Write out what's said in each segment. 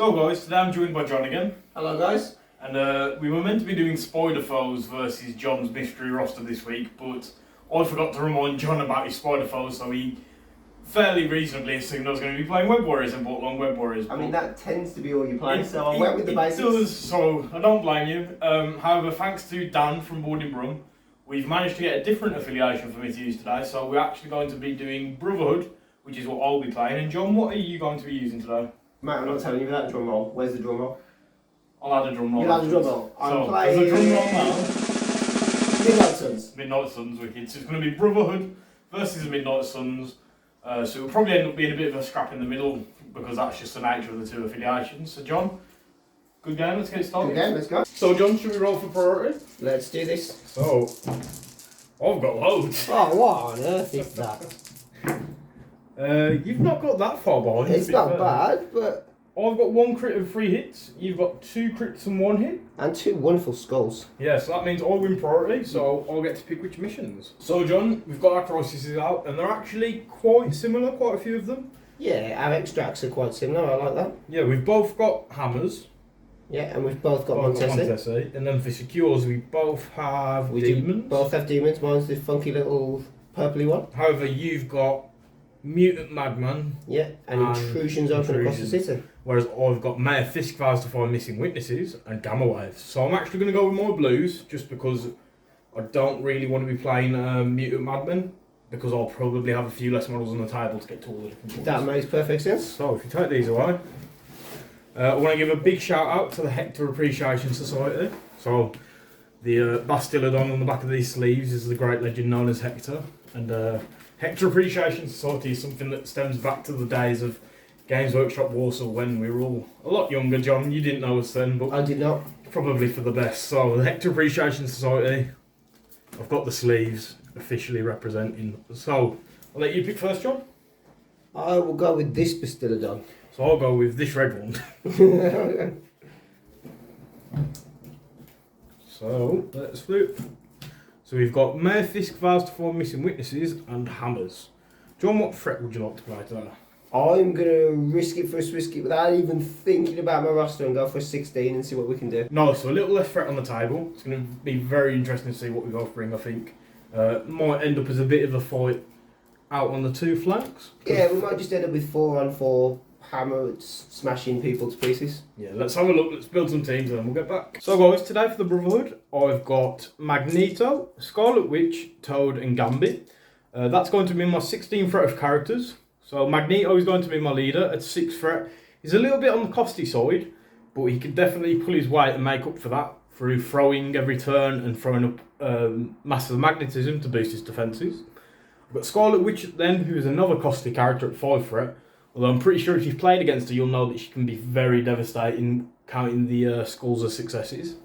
So guys, today I'm joined by Jon again. Hello guys. And we were meant to be doing spoiler foes versus Jon's mystery roster this week, but I forgot to remind Jon about his spoiler foes, so he fairly reasonably assumed I was going to be playing Web Warriors and bought long Web Warriors. I mean, that tends to be all you play, so I went with the basics. It does, so I don't blame you. However, thanks to Dan from Brum, we've managed to get a different affiliation for me to use today, so we're actually going to be doing Brotherhood, which is what I'll be playing. And Jon, what are you going to be using today? Mate, I'm not telling you without a drum roll. Where's the drum roll? I'll add a drum roll. You'll add a drum roll. I'm playing... There's a drum roll now. Midnight Suns. Midnight Suns, wicked. So it's going to be Brotherhood versus the Midnight Suns. So it'll probably end up being a bit of a scrap in the middle because that's just the nature of the two affiliations. So Jon, good game, let's get started. Good game, let's go. So Jon, should we roll for priority? Let's do this. So, I've got loads. Oh, what on earth is that? You've not got that far behind. It's not bad, but... I've got 1 crit and 3 hits. You've got 2 crits and 1 hit. And 2 wonderful skulls. Yeah, so that means I win priority, so I'll get to pick which missions. So Jon, we've got our crises out, and they're actually quite similar, quite a few of them. Yeah, our extracts are quite similar, I like that. Yeah, we've both got hammers. Yeah, and we've both got Montesi. And then for secures, we both have demons. Both have demons. Mine's the funky little purpley one. However, you've got Mutant Madman. Yeah, and intrusions open across the city. Whereas I've got Mayor Fisk vows to find missing witnesses and Gamma Waves. So I'm actually going to go with my blues just because I don't really want to be playing Mutant Madman because I'll probably have a few less models on the table to get to all the different ones. That makes perfect sense. So if you take these away, I want to give a big shout out to the Hector Appreciation Society. So the Bastillodon on the back of these sleeves is the great legend known as Hector. And Hector Appreciation Society is something that stems back to the days of Games Workshop Warsaw when we were all a lot younger. Jon, you didn't know us then, but I did not. Probably for the best. So the Hector Appreciation Society, I've got the sleeves officially representing. So I'll let you pick first, Jon. I will go with this Bastillodon. So I'll go with this red one. So let's flip. So we've got Mayor Fisk vows to find missing witnesses and hammers. Jon, what threat would you like to play today? I'm going to risk it for a Swisky without even thinking about my roster and go for a 16 and see what we can do. No, so a little less threat on the table. It's going to be very interesting to see what we both bring, I think. Might end up as a bit of a fight out on the 2 flanks. Yeah, we might just end up with 4-on-4 hammer smashing people to pieces. Yeah, let's have a look. Let's build some teams and then we'll get back. So guys, today for the Brotherhood, I've got Magneto, Scarlet Witch, Toad and Gambit. That's going to be my 16th threat of characters. So Magneto is going to be my leader at 6th threat. He's a little bit on the costy side, but he can definitely pull his weight and make up for that through throwing every turn and throwing up massive magnetism to boost his defences. I've got Scarlet Witch then, who is another costly character at 5th threat. Although I'm pretty sure if you've played against her, you'll know that she can be very devastating, counting the skulls as successes.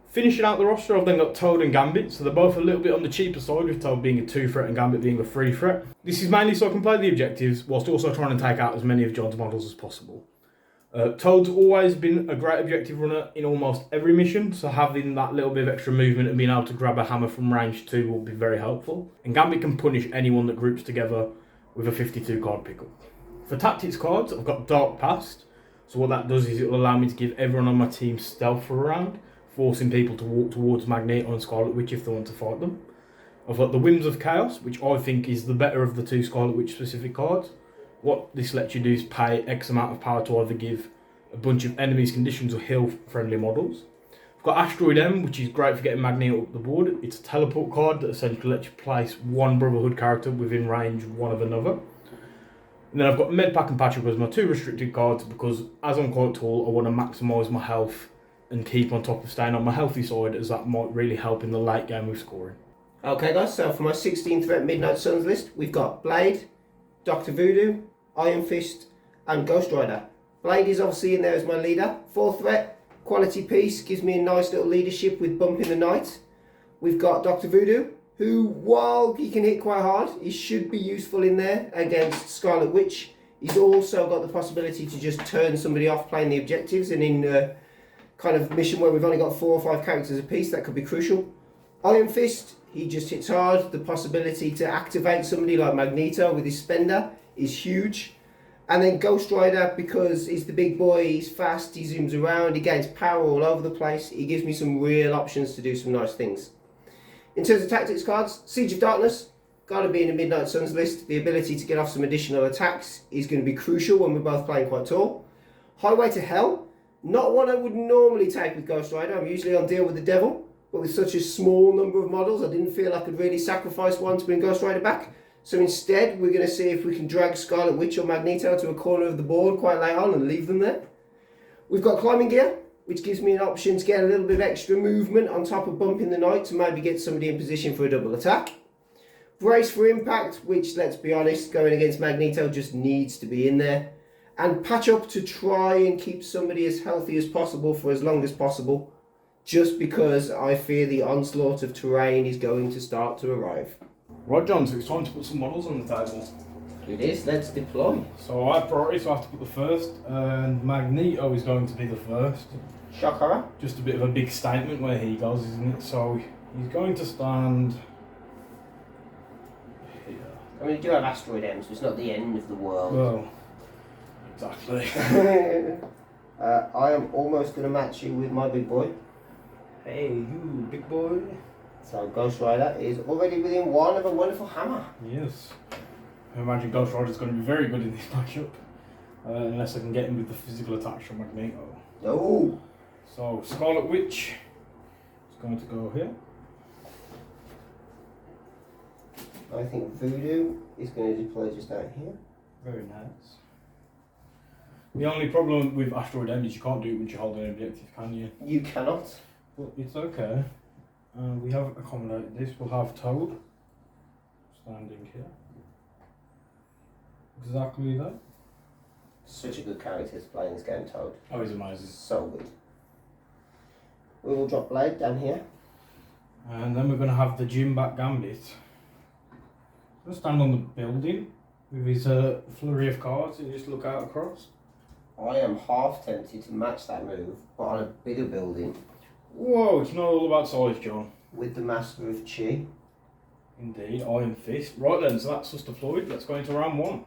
Finishing out the roster, I've then got Toad and Gambit, so they're both a little bit on the cheaper side, with Toad being a 2 threat and Gambit being a 3 threat. This is mainly so I can play the objectives, whilst also trying to take out as many of Jon's models as possible. Toad's always been a great objective runner in almost every mission, so having that little bit of extra movement and being able to grab a hammer from range 2 will be very helpful. And Gambit can punish anyone that groups together with a 52 card pickup. For tactics cards, I've got Dark Past, so what that does is it will allow me to give everyone on my team stealth for a round, forcing people to walk towards Magneto and Scarlet Witch if they want to fight them. I've got the Whims of Chaos, which I think is the better of the 2 Scarlet Witch specific cards. What this lets you do is pay X amount of power to either give a bunch of enemies conditions or heal friendly models. I've got Asteroid M, which is great for getting Magneto up the board. It's a teleport card that essentially lets you place one Brotherhood character within range of one of another. And then I've got Medpack and Patchup as my 2 restricted cards because as I'm quite tall, I want to maximise my health and keep on top of staying on my healthy side, as that might really help in the late game with scoring. Okay guys, so for my 16th threat Midnight Suns list, we've got Blade, Dr. Voodoo, Iron Fist and Ghost Rider. Blade is obviously in there as my leader. 4th threat, Quality Piece, gives me a nice little leadership with Bump in the Night. We've got Dr. Voodoo, who while he can hit quite hard, he should be useful in there against Scarlet Witch. He's also got the possibility to just turn somebody off playing the objectives, and in kind of mission where we've only got 4 or 5 characters a piece, that could be crucial. Iron Fist, he just hits hard. The possibility to activate somebody like Magneto with his spender is huge. And then Ghost Rider, because he's the big boy, he's fast, he zooms around, he gains power all over the place. He gives me some real options to do some nice things. In terms of tactics cards, Siege of Darkness, got to be in the Midnight Suns list. The ability to get off some additional attacks is going to be crucial when we're both playing quite tall. Highway to Hell, not one I would normally take with Ghost Rider. I'm usually on Deal with the Devil, but with such a small number of models, I didn't feel I could really sacrifice one to bring Ghost Rider back. So instead, we're going to see if we can drag Scarlet Witch or Magneto to a corner of the board quite late on and leave them there. We've got Climbing Gear, which gives me an option to get a little bit of extra movement on top of Bumping the Night to maybe get somebody in position for a double attack. Brace for Impact, which, let's be honest, going against Magneto just needs to be in there. And Patch Up to try and keep somebody as healthy as possible for as long as possible, just because I fear the onslaught of terrain is going to start to arrive. Right, John, so it's time to put some models on the table. It is, let's deploy. So I have priority, so I have to put the first, and Magneto is going to be the first. Shock horror. Just a bit of a big statement where he goes, isn't it? So he's going to stand here. I mean, we do have asteroid M, so it's not the end of the world. Well, exactly. I am almost going to match you with my big boy. Hey, you big boy. So Ghost Rider is already within one of a wonderful hammer. Yes. I imagine Ghost Rider is going to be very good in this matchup. Unless I can get him with the physical attacks from Magneto. No. So Scarlet Witch is going to go here. I think Voodoo is going to deploy just out here. Very nice. The only problem with Asteroid M is you can't do it when you hold an objective, can you? You cannot. But it's okay. We have accommodated this. We'll have Toad standing here. Exactly that. Such a good character to play in this game, Toad. Oh, he's amazing. So good. We will drop Blade down here. And then we're going to have the Jim back Gambit. He'll stand on the building with his flurry of cards and just look out across. I am half tempted to match that move, but on a bigger building. Whoa, it's not all about size, John. With the Master of Chi. Indeed, Iron Fist. Right then, so that's us deployed. Let's go into round one.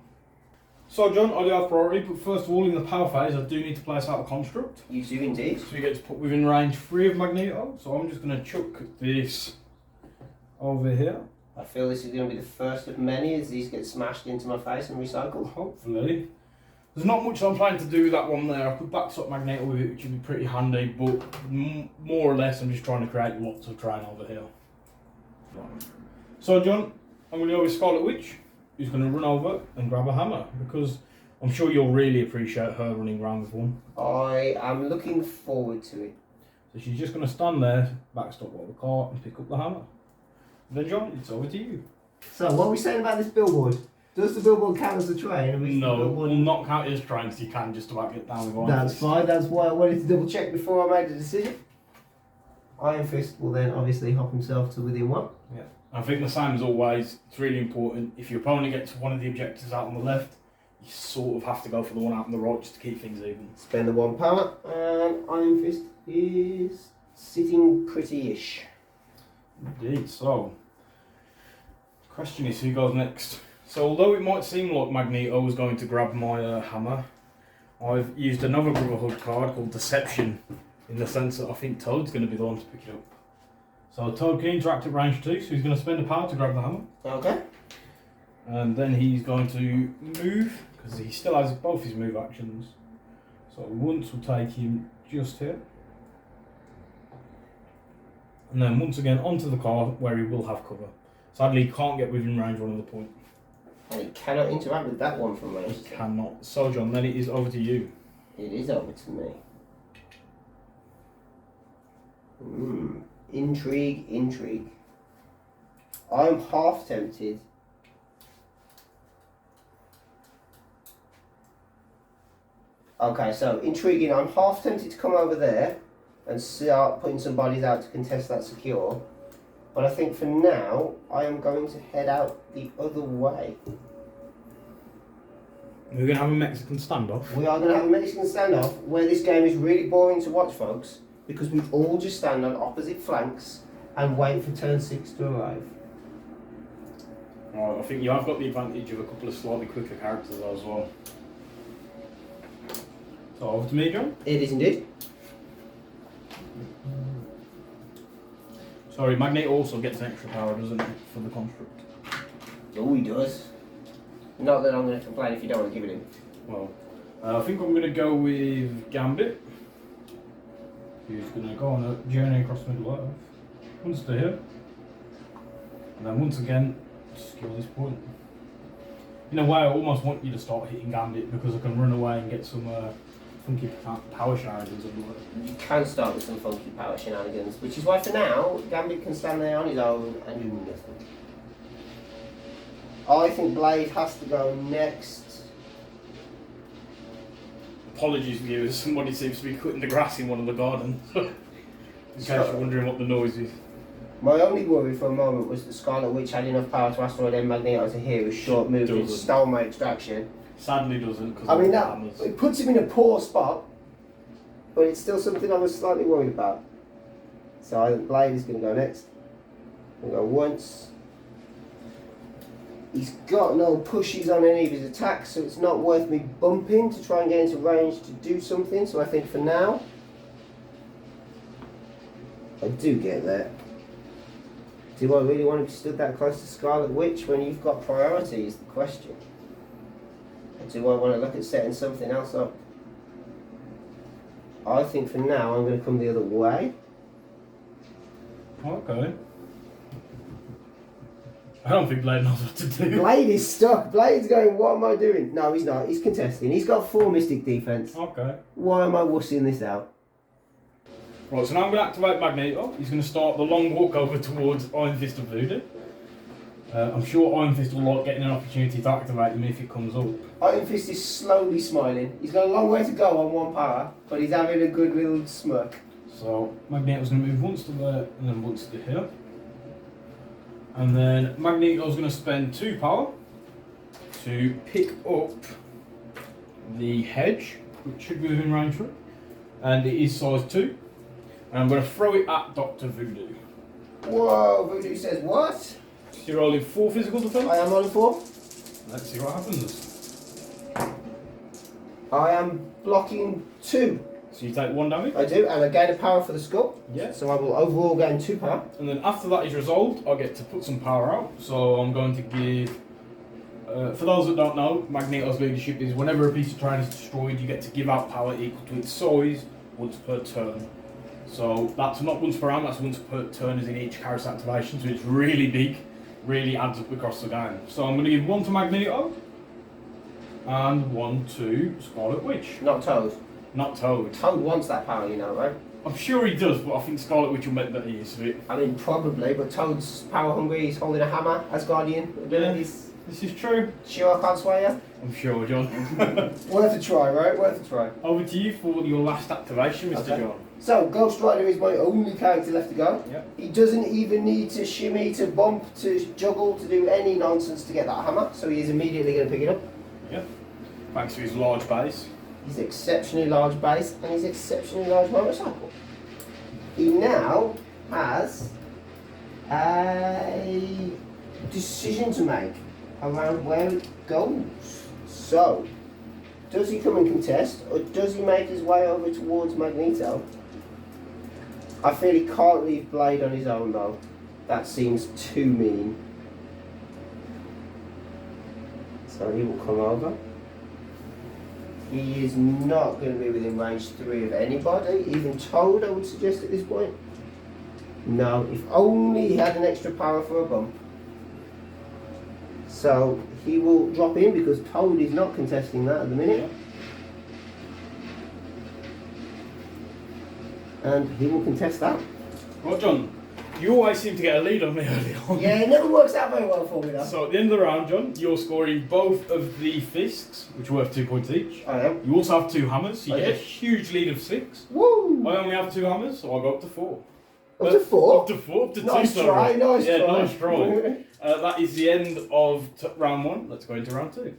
So, John, I do have priority, but first of all, in the power phase, I do need to place out a construct. You do indeed. So we get to put within range 3 of Magneto. So I'm just going to chuck this over here. I feel this is going to be the first of many as these get smashed into my face and recycled. Hopefully. There's not much I'm planning to do with that one there. I could backstop Magneto with it, which would be pretty handy, but more or less I'm just trying to create lots of terrain over here. So, John, I'm going to go with Scarlet Witch, who's going to run over and grab a hammer, because I'm sure you'll really appreciate her running around with one. I am looking forward to it. So she's just going to stand there, backstop what the cart, and pick up the hammer. And then, John, it's over to you. So, what are we saying about this billboard? Does the billboard count as a train? No, we'll not count it as train because you can just about get down with one. That's fine, that's why I wanted to double check before I made the decision. Iron Fist will then obviously hop himself to within one. Yeah. I think the same as always, it's really important. If your opponent gets one of the objectives out on the left, you sort of have to go for the one out on the right just to keep things even. Spend the 1 power, and Iron Fist is sitting pretty-ish. Indeed, so the question is who goes next? So although it might seem like Magneto was going to grab my hammer, I've used another Brotherhood card called Deception, in the sense that I think Toad's going to be the one to pick it up. So Toad can interact at range 2, so he's going to spend a power to grab the hammer. Okay. And then he's going to move, because he still has both his move actions. So once will take him just here. And then once again onto the car where he will have cover. Sadly he can't get within range one of the point. And he cannot interact with that one from range. He cannot. So John, then it is over to you. It is over to me. Intrigue, intrigue. I'm half tempted. Okay, so intriguing. I'm half tempted to come over there and start putting some bodies out to contest that secure. But I think for now, I am going to head out the other way. We're going to have a Mexican standoff. We are going to have a Mexican standoff where this game is really boring to watch, folks, because we all just stand on opposite flanks and wait for turn 6 to arrive. Right, I think you have got the advantage of a couple of slightly quicker characters as well. So over to me, John. It is indeed. Sorry, Magneto also gets an extra power, doesn't it, for the construct? Oh, he does. Not that I'm going to complain if you don't want to give it him. Well, I think I'm going to go with Gambit, who's going to go on a journey across Middle Earth. Once to here. And then once again, skill this point. In a way, I almost want you to start hitting Gambit because I can run away and get some funky power shenanigans. You can start with some funky power shenanigans, which is why for now, Gambit can stand there on his own and do nothing. I think Blade has to go next. Apologies, viewers. Somebody seems to be cutting the grass in one of the gardens. In case you're wondering what the noise is. My only worry for a moment was that Scarlet Witch had enough power to asteroid and Magneto to hear his short movement stole my extraction. Sadly doesn't. I mean, it puts him in a poor spot, but it's still something I was slightly worried about. So I think Blade is going to go next. We'll go once. He's got no pushes on any of his attacks, so it's not worth me bumping to try and get into range to do something. So I think for now, I do get there. Do I really want to be stood that close to Scarlet Witch when you've got priority is the question. Or do I want to look at setting something else up? I think for now I'm going to come the other way. Okay. I don't think Blade knows what to do. Blade is stuck. Blade's going, what am I doing? No, he's not. He's contesting. He's got 4 Mystic defense. Okay. Why am I wussing this out? Right, so now I'm going to activate Magneto. He's going to start the long walk over towards Iron Fist of Voodoo. I'm sure Iron Fist will like getting an opportunity to activate him if it comes up. Iron Fist is slowly smiling. He's got a long way to go on 1 power, but he's having a good little smirk. So Magneto's going to move once to there and then once to here. And then Magneto's going to spend 2 power to pick up the hedge, which should be within range for it. And it is size 2. And I'm going to throw it at Dr. Voodoo. Whoa, Voodoo says what? So you're rolling 4 physical defense? I am on 4. Let's see what happens. I am blocking 2. So you take 1 damage? I do, and I gain a power for the skull. Yeah. So I will overall gain 2 power. And then after that is resolved, I get to put some power out. So I'm going to give... for those that don't know, Magneto's leadership is whenever a piece of terrain is destroyed, you get to give out power equal to its size once per turn. So that's not once per round, that's once per turn as in each character's activation, so it's really big, really adds up across the game. So I'm going to give 1 to Magneto, and 1 to Scarlet Witch. Not Toad. Not Toad. Toad wants that power, you know, right? I'm sure he does, but I think Scarlet Witch will make better use of it. I mean, probably, but Toad's power hungry, he's holding a hammer, Asgardian abilities. This is true. Sure, I can't sway you? I'm sure, John. Worth a try, right? Worth a try. Over to you for your last activation, Mr. Okay. John. So, Ghost Rider is my only character left to go. Yep. He doesn't even need to shimmy, to bump, to juggle, to do any nonsense to get that hammer, so he is immediately going to pick it up. Yep. Thanks to his large base. He's exceptionally large base, and he's exceptionally large motorcycle. He now has a decision to make around where it goes. So, does he come and contest, or does he make his way over towards Magneto? I feel he can't leave Blade on his own though. That seems too mean. So he will come over. He is not going to be within range 3 of anybody, even Toad I would suggest at this point. No, if only he had an extra power for a bump. So he will drop in because Toad is not contesting that at the minute. And he will contest that. Well, John, you always seem to get a lead on me early on. Yeah, it never works out very well for me though. So at the end of the round, John, you're scoring both of the fists, which are worth 2 points each. I am. You also have 2 hammers, so you I get do. a huge lead of 6. Woo! I only have 2 hammers, so I'll go up to 4. Up to 4? Up to 4, up to 2. Nice sorry. try, nice yeah, try. nice try. That is the end of round 1. Let's go into round 2.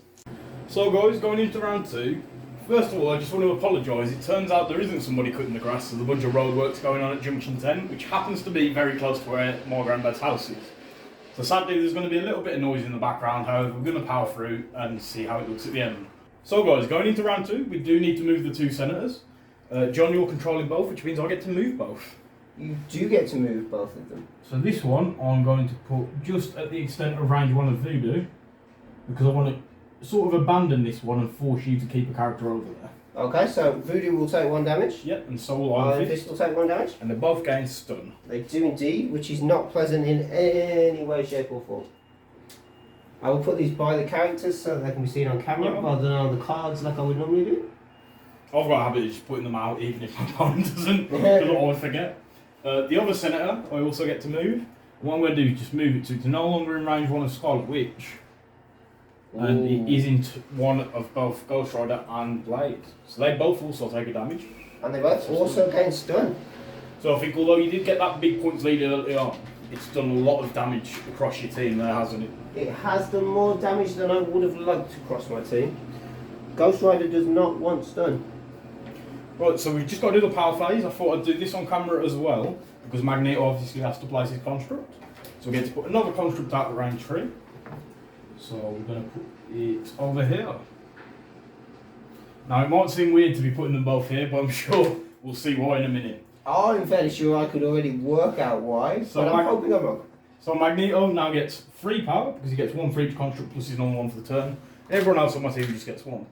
So guys, going into round 2, first of all, I just want to apologise. It turns out there isn't somebody cutting the grass. There's a bunch of roadworks going on at Junction 10, which happens to be very close to where my granddad's house is. So sadly, there's going to be a little bit of noise in the background. However, we're going to power through and see how it looks at the end. So guys, going into round 2, we do need to move the 2 senators. John, you're controlling both, which means I get to move both. You do get to move both of them. So this one, I'm going to put just at the extent of range 1 of Voodoo, because I want to sort of abandon this one and force you to keep a character over there. Okay, so Voodoo will take 1 damage. Yep, and so will Iron Fist will take 1 damage. And they both gain stun. They do indeed, which is not pleasant in any way, shape or form. I will put these by the characters so that they can be seen on camera rather than on the cards like I would normally do. I've got a habit of just putting them out even if my opponent doesn't, because I always forget. The other senator, I also get to move. What I'm going to do is just move it to it's no longer in range 1 of Scarlet Witch. And it is in one of both Ghost Rider and Blade. So they both also take a damage. And they both also gain stun. So I think although you did get that big points lead early on, it's done a lot of damage across your team there, hasn't it? It has done more damage than I would have liked across my team. Ghost Rider does not want stun. Right, so we've just got to do the power phase. I thought I'd do this on camera as well, because Magneto obviously has to place his construct. So we get to put another construct out at range 3. So we're going to put it over here. Now it might seem weird to be putting them both here, but I'm sure we'll see why in a minute. I'm fairly sure I could already work out why, So but I'm hoping I'm wrong. So Magneto now gets 3 power, because he gets 1 for each construct plus his normal 1 for the turn. Everyone else on my team just gets 1.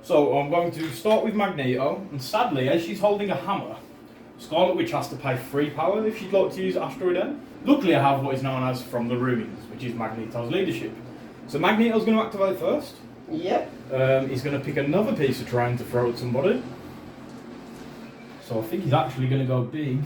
So I'm going to start with Magneto, and sadly, as she's holding a hammer, Scarlet Witch has to pay 3 power if she'd like to use Asteroid M. Luckily I have what is known as From the Ruins, which is Magneto's leadership. So Magneto's going to activate first. Yep. He's going to pick another piece of terrain to throw at somebody. So I think he's actually going to go big.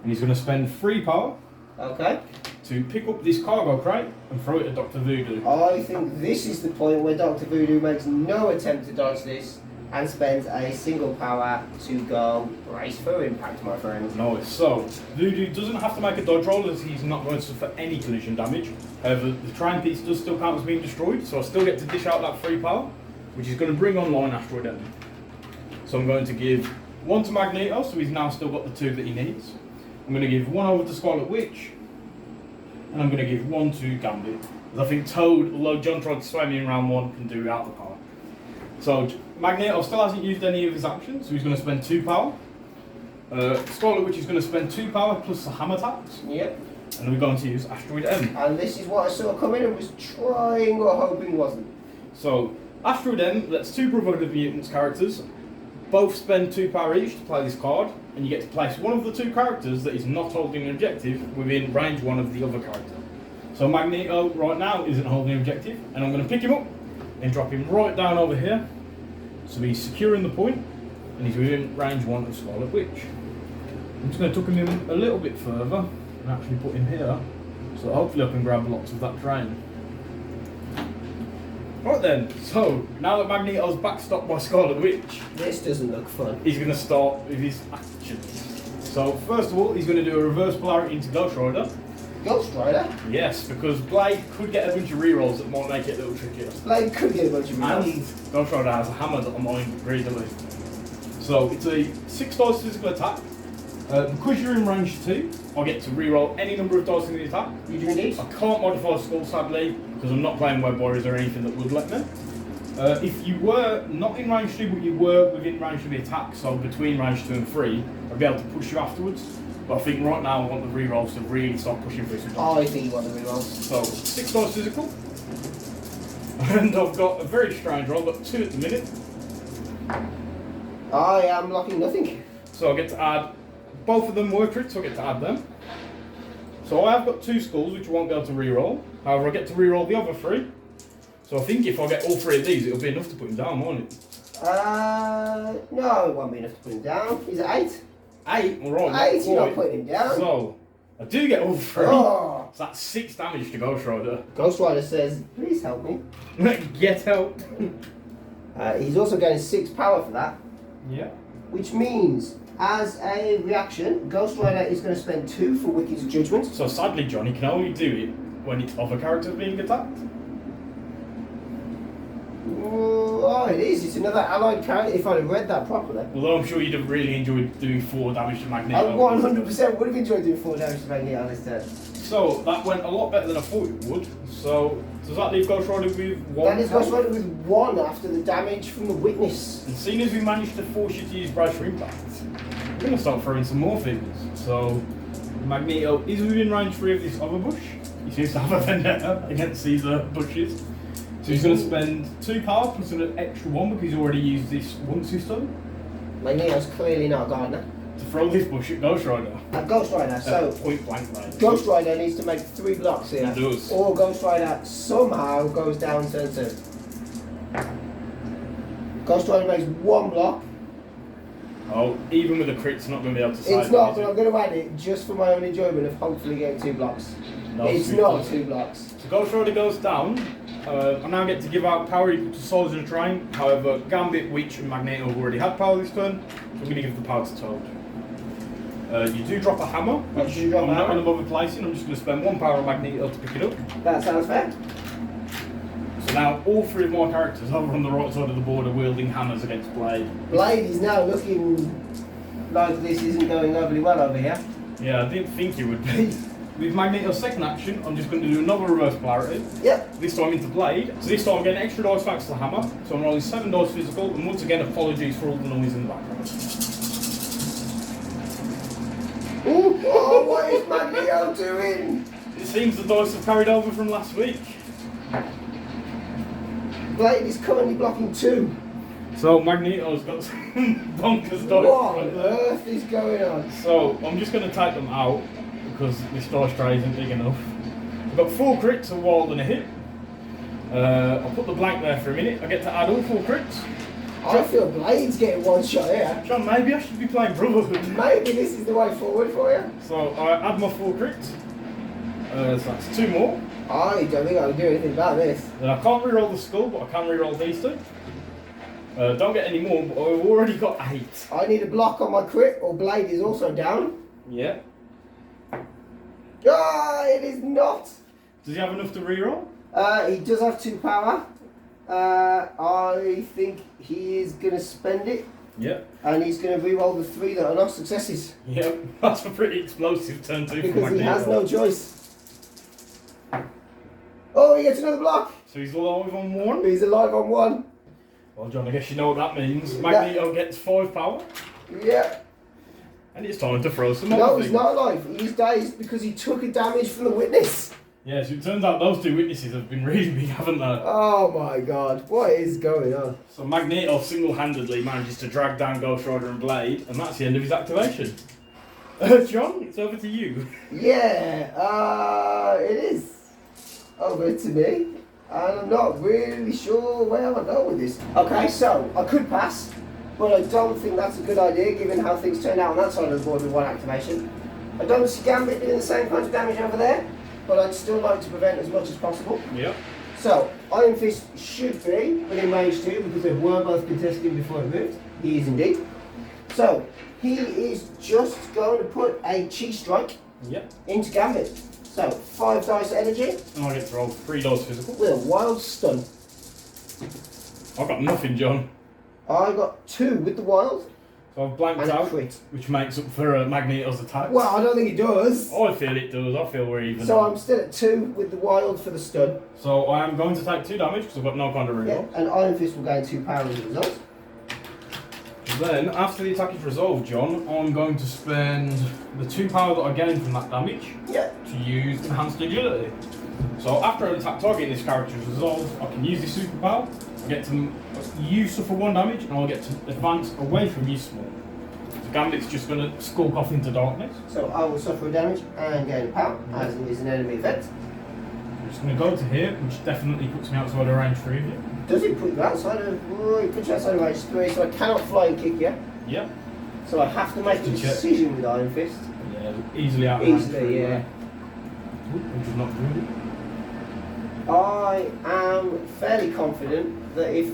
And he's going to spend 3 power. Okay. To pick up this cargo crate and throw it at Dr. Voodoo. I think this is the point where Dr. Voodoo makes no attempt to dodge this and spends a single power to go brace for impact, my friend. Nice. So, Voodoo doesn't have to make a dodge roll as he's not going to suffer any collision damage. However, the terrain piece does still count as being destroyed, so I still get to dish out that 3 power, which is going to bring online Asteroid M. So I'm going to give 1 to Magneto, so he's now still got the 2 that he needs. I'm going to give 1 over to Scarlet Witch, and I'm going to give 1 to Gambit. Because I think Toad, although John tried to sway me in round 1, can do without the power. So Magneto still hasn't used any of his actions, so he's going to spend 2 power. Scarlet Witch is going to spend 2 power plus the hammer attacks. Yep. And we're going to use Asteroid M. And this is what I saw coming and was trying or hoping wasn't. So Asteroid M lets 2 Brotherhood of Mutants characters both spend 2 power each to play this card, and you get to place one of the 2 characters that is not holding an objective within range 1 of the other character. So Magneto right now isn't holding an objective, and I'm going to pick him up and drop him right down over here. So he's securing the point, and he's within range 1 of Scarlet Witch. I'm just going to tuck him in a little bit further and actually put him here, so hopefully I can grab lots of that terrain. Right then, so now that Magneto's backstopped by Scarlet Witch, This doesn't look fun. he's going to start with his actions. So first of all, he's going to do a reverse polarity into Ghost Rider. Ghost Rider? Yes, because Blade could get a bunch of rerolls that might make it a little trickier. Blade could get a bunch of And rerolls. Ghost Rider has a hammer that I'm mind greedily. So it's a 6 dice physical attack. Because you're in range 2, I get to reroll any number of dice in the attack. You do indeed? I can't modify skull sadly, because I'm not playing Web Warriors or anything that would let me. If you were not in range 2 but you were within range of the attack, so between range 2 and 3, I'd be able to push you afterwards. But I think right now I want the rerolls to really start pushing through some dice. I think you want the rerolls. So 6 dice physical. And I've got a very strange roll, I've got 2 at the minute. I am locking nothing. So I get to add, both of them were crits, so I get to add them. So I have got 2 skulls which I won't be able to reroll. However, I get to reroll the other 3. So I think if I get all 3 of these, it'll be enough to put him down, won't it? No, it won't be enough to put him down. He's at 8. 8? Alright. 8, you're not putting him down. So, I do get all 3. Oh. So that's 6 damage to Ghost Rider. Ghost Rider says, please help me. Get help. He's also getting 6 power for that. Yeah. Which means, as a reaction, Ghost Rider is going to spend 2 for Wicked's Judgment. So sadly, John, he can only do it when it's other characters being attacked. Oh, it is. It's another allied character, if I'd have read that properly. Although I'm sure you'd have really enjoyed doing 4 damage to I Magneto. 100% would have enjoyed doing 4 damage to Magneto on this turn. So that went a lot better than I thought it would. So does that leave Ghost Rider with one? That is Ghost Rider with 1 after the damage from the witness. And seeing as we managed to force you to use Brace for Impact, we're going to start throwing some more figures. So Magneto is within range 3 of this other bush. He seems to have a vendetta against these bushes. So he's going to spend 2 power plus an extra 1 because he's already used this once this time. Magneto's clearly not a gardener. To throw this bush at Ghost Rider. At Ghost Rider, so point blank range. Ghost Rider needs to make 3 blocks here. He does. Or Ghost Rider somehow goes down turn 2. Ghost Rider makes 1 block. Oh, even with a crit, it's not going to be able to save It's not, it, but is I'm going to add it just for my own enjoyment of hopefully getting 2 blocks. No, It's not 2 blocks. So Ghost Rider goes down. I now get to give out power equal to Soldier of Terrain. However, Gambit, Witch, and Magneto have already had power this turn, so I'm going to give the power to Toad. You do drop a hammer, which I'm not going to bother placing. I'm just going to spend 1 power on Magneto to pick it up. That sounds fair. So now all 3 of my characters over on the right side of the board are wielding hammers against Blade. Blade is now looking like this isn't going overly well over here. Yeah, I didn't think it would be. With Magneto's second action, I'm just going to do another reverse polarity. Yep. This time into Blade. So this time I'm getting extra dice thanks to the hammer. So I'm rolling 7 dice physical, and once again apologies for all the noise in the background. Ooh, oh, what is Magneto doing? It seems the dice have carried over from last week. Blade is currently blocking 2. So Magneto's got some bonkers dice. What on earth is going on? So I'm just going to take them out because this dice tray isn't big enough. I've got 4 crits, a wild and a hit. I'll put the blank there for a minute. I get to add all 4 crits. I feel Blade's getting 1 shot here. John, maybe I should be playing Brotherhood. Maybe this is the way forward for you. So I add my 4 crits. So that's 2 more. I don't think I can do anything about this. Then I can't reroll the skull, but I can reroll these 2. Don't get any more, but I've already got 8. I need a block on my crit, or Blade is also down. Yeah. Ah, it is not. Does he have enough to reroll? He does have 2 power. I think he is going to spend it. Yep. And he's going to reroll the 3 that are not successes. Yep. That's a pretty explosive turn 2 for Because he has Magneto. no choice. Oh, he gets another block. So he's alive on 1. He's alive on 1. Well, John, I guess you know what that means. Magneto gets 5 power. Yeah. And it's time to throw some No, other he's things. not alive. He's dazed because he took a damage from the witness. Yeah, so it turns out those 2 witnesses have been really big, haven't they? Oh my god, what is going on? So Magneto single-handedly manages to drag down Ghost Rider and Blade, and that's the end of his activation. John, it's over to you. Yeah, it is over to me. And I'm not really sure where I go with this. Okay, so I could pass, but I don't think that's a good idea given how things turned out on that side of the board with 1 activation. I don't see Gambit doing the same kind of damage over there, but I'd still like to prevent as much as possible. Yep. So, Iron Fist should be within range 2 because they were both contesting before it moved. He is indeed. So, he is just going to put a Chi Strike into Gambit. So, 5 dice energy. And I get to roll 3 dice physical. With a wild stun. I've got nothing, John. I got 2 with the wild So I've blanked and a out, crit. which makes up for Magneto's attack. Well, I don't think it does. I feel it does. I feel we're even. So I'm still at 2 with the wild for the stun. So I am going to take 2 damage because I've got no kind of reroll. Yeah, and Iron Fist will gain 2 power as a result. Then, after the attack is resolved, John, I'm going to spend the 2 power that I gained from that damage Yeah. to use enhanced agility. So after an attack target in this character is resolved, I can use this superpower. I get to you suffer 1 damage, and I'll get to advance away from you small. So Gambit's just going to skulk off into darkness. So I will suffer a damage and gain power, as it is an enemy effect. I'm just going to go to here, which definitely puts me outside of range 3 of you. Does it put you outside of... Oh, it puts you outside of range 3, so I cannot fly and kick you. Yep. So I have to make a Good check. decision with Iron Fist. Yeah, easily out of range 3. Easily, yeah. Which is not good. I am fairly confident that if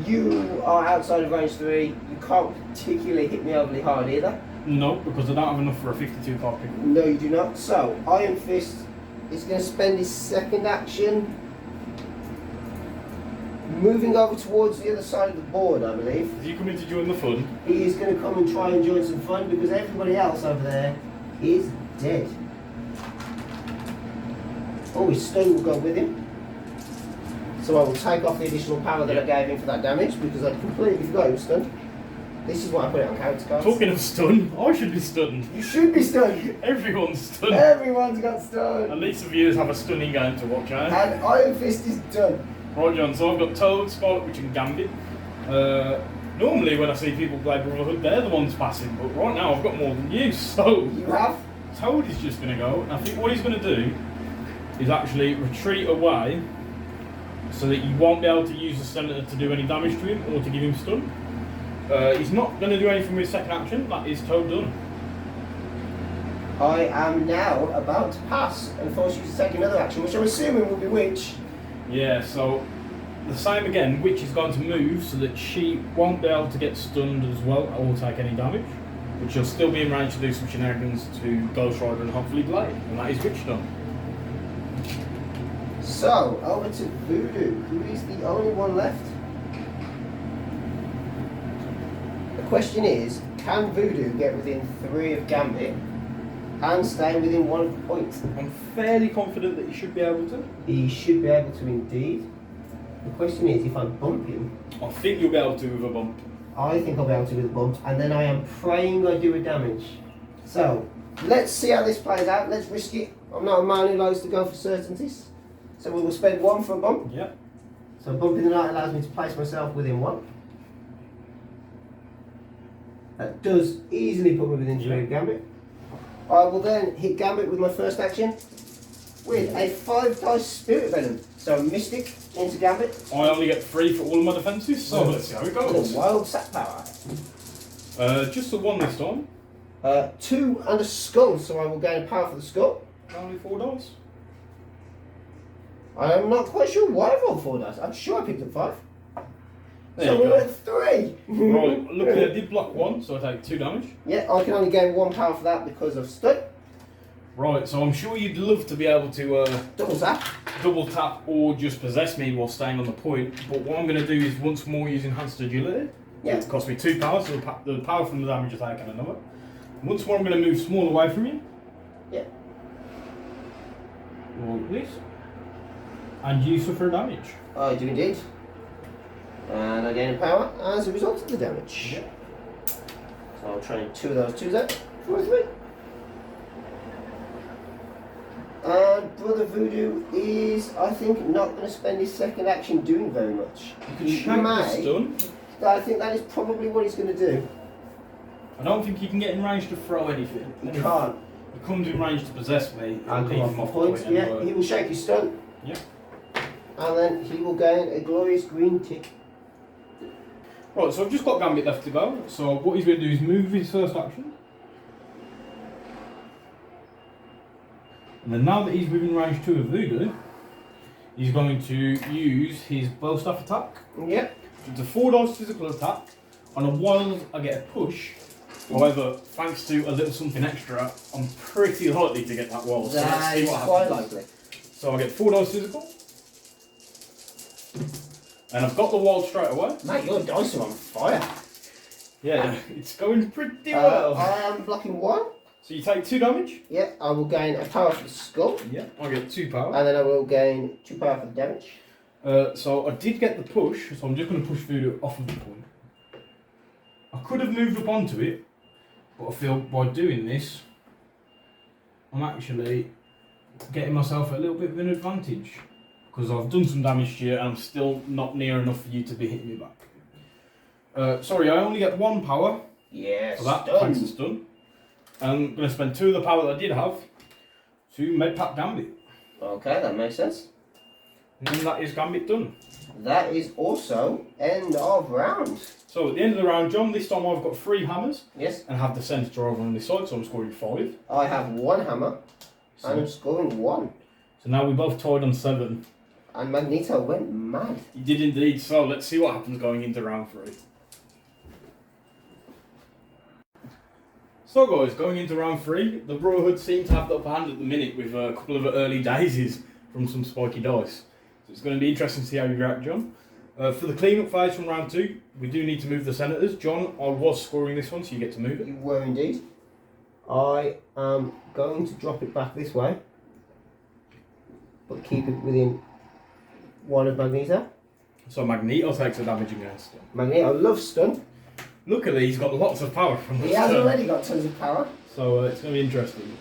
you are outside of range 3, you can't particularly hit me overly hard either. No, because I don't have enough for a 52 card pick. No, you do not. So, Iron Fist is going to spend his second action moving over towards the other side of the board, I believe. Is he coming to join the fun? He is going to come and try and join some fun because everybody else over there is dead. Oh, his stun will go with him. So I will take off the additional power that I gave him for that damage because I completely forgot he was stunned. This is why I put it on character cards. Talking of stun, I should be stunned. You should be stunned. Everyone's stunned. Everyone's got stunned. At least the viewers have a stunning game to watch, eh? And Iron Fist is done. Right, John, so I've got Toad, Scarlet Witch and Gambit. Normally when I see people play Brotherhood, they're the ones passing, but right now I've got more than you, so... You have? Toad is just going to go, and I think what he's going to do is actually retreat away so that you won't be able to use the Senator to do any damage to him or to give him stun. He's not going to do anything with his second action, that is Toad done. I am now about to pass and force you to take another action, which I'm assuming will be Witch. Yeah, so the same again, Witch is going to move so that she won't be able to get stunned as well or take any damage, but she'll still be in range to do some shenanigans to Ghost Rider and hopefully Blade, and that is Witch done. So, over to Voodoo, who is the only one left. The question is, can Voodoo get within 3 of Gambit and stay within 1 of the points? I'm fairly confident that he should be able to. He should be able to indeed. The question is, if I bump him, I think you'll be able to with a bump. I think I'll be able to with a bump, and then I am praying I do a damage. So, let's see how this plays out. Let's risk it. I'm not a man who likes to go for certainties. So we will spend 1 for a bump. Yep. So bumping the knight allows me to place myself within 1. That does easily put me within 3 of Gambit. I will then hit Gambit with my first action with a 5 dice Spirit Venom. So Mystic into Gambit. I only get 3 for all of my defences, so let's see how it goes. Wild Sack Power. Just the 1 this time. 2 and a Skull, so I will gain a power for the Skull. Only 4 dice. I am not quite sure why I rolled 4 dice. I'm sure I picked up 5. There So you we go. went 3. Right, look, I did block 1, so I take 2 damage. Yeah, I can only gain 1 power for that because of stun. Right, so I'm sure you'd love to be able to Double zap. double tap or just possess me while staying on the point, but what I'm going to do is once more use Enhanced Agility. Yeah. It costs me 2 power, so the power from the damage I take and another. Once more I'm going to move small away from you. Yeah. Like this. And you suffer damage. I do indeed. And I gain a power as a result of the damage. Yeah. So I'll train 2 of those 2s out for 3. And Brother Voodoo is, I think, not going to spend his second action doing very much. You can shank the stun. I think that is probably what he's going to do. I don't think you can get in range to throw anything. He can't. He comes in range to possess me. And leave come him off off the the points. point Yeah, anyway. he will shake his stun. Yep. And then he will gain a glorious green tick. Right, so I've just got Gambit left to go. So what he's going to do is move his first action. And then now that he's within range 2 of Voodoo, he's going to use his bow staff attack. Yep. It's a 4 dice physical attack. On a wild, I get a push. However, thanks to a little something extra, I'm pretty likely to get that wild. So let's That see is what quite happens. likely. So I get 4 dice physical. And I've got the wild straight away. Mate, your dice are on fire. Yeah, it's going pretty well. I am blocking 1. So you take 2 damage. Yeah, I will gain a power for the skull. Yeah, I get 2 power. And then I will gain 2 power for the damage. So I did get the push, so I'm just going to push Voodoo off of the point. I could have moved up onto it, but I feel by doing this, I'm actually getting myself a little bit of an advantage. Because I've done some damage to you and I'm still not near enough for you to be hitting me back. Sorry, I only get 1 power Yes. for that, thanks to stun. I'm going to spend 2 of the power that I did have to make Pat Gambit. Okay, that makes sense. And then that is Gambit done. That is also end of round. So at the end of the round, John, this time I've got 3 hammers Yes. and have the Senator over on this side, so I'm scoring 5. I have 1 hammer and I'm scoring 1. So now we both tied on 7. And Magneto went mad. You did indeed, so let's see what happens going into round 3. So guys, going into round 3, the Brotherhood seem to have the upper hand at the minute with a couple of early daisies from some spiky dice. So it's going to be interesting to see how you react, John. For the clean-up phase from round 2, we do need to move the Senators. John, I was scoring this one, so you get to move it. You were indeed. I am going to drop it back this way. but keep it within 1 of Magneto. So Magneto takes the damage against him. Magneto loves stun. Luckily, he's got lots of power from this He has turn. already got tons of power. So it's going to be interesting.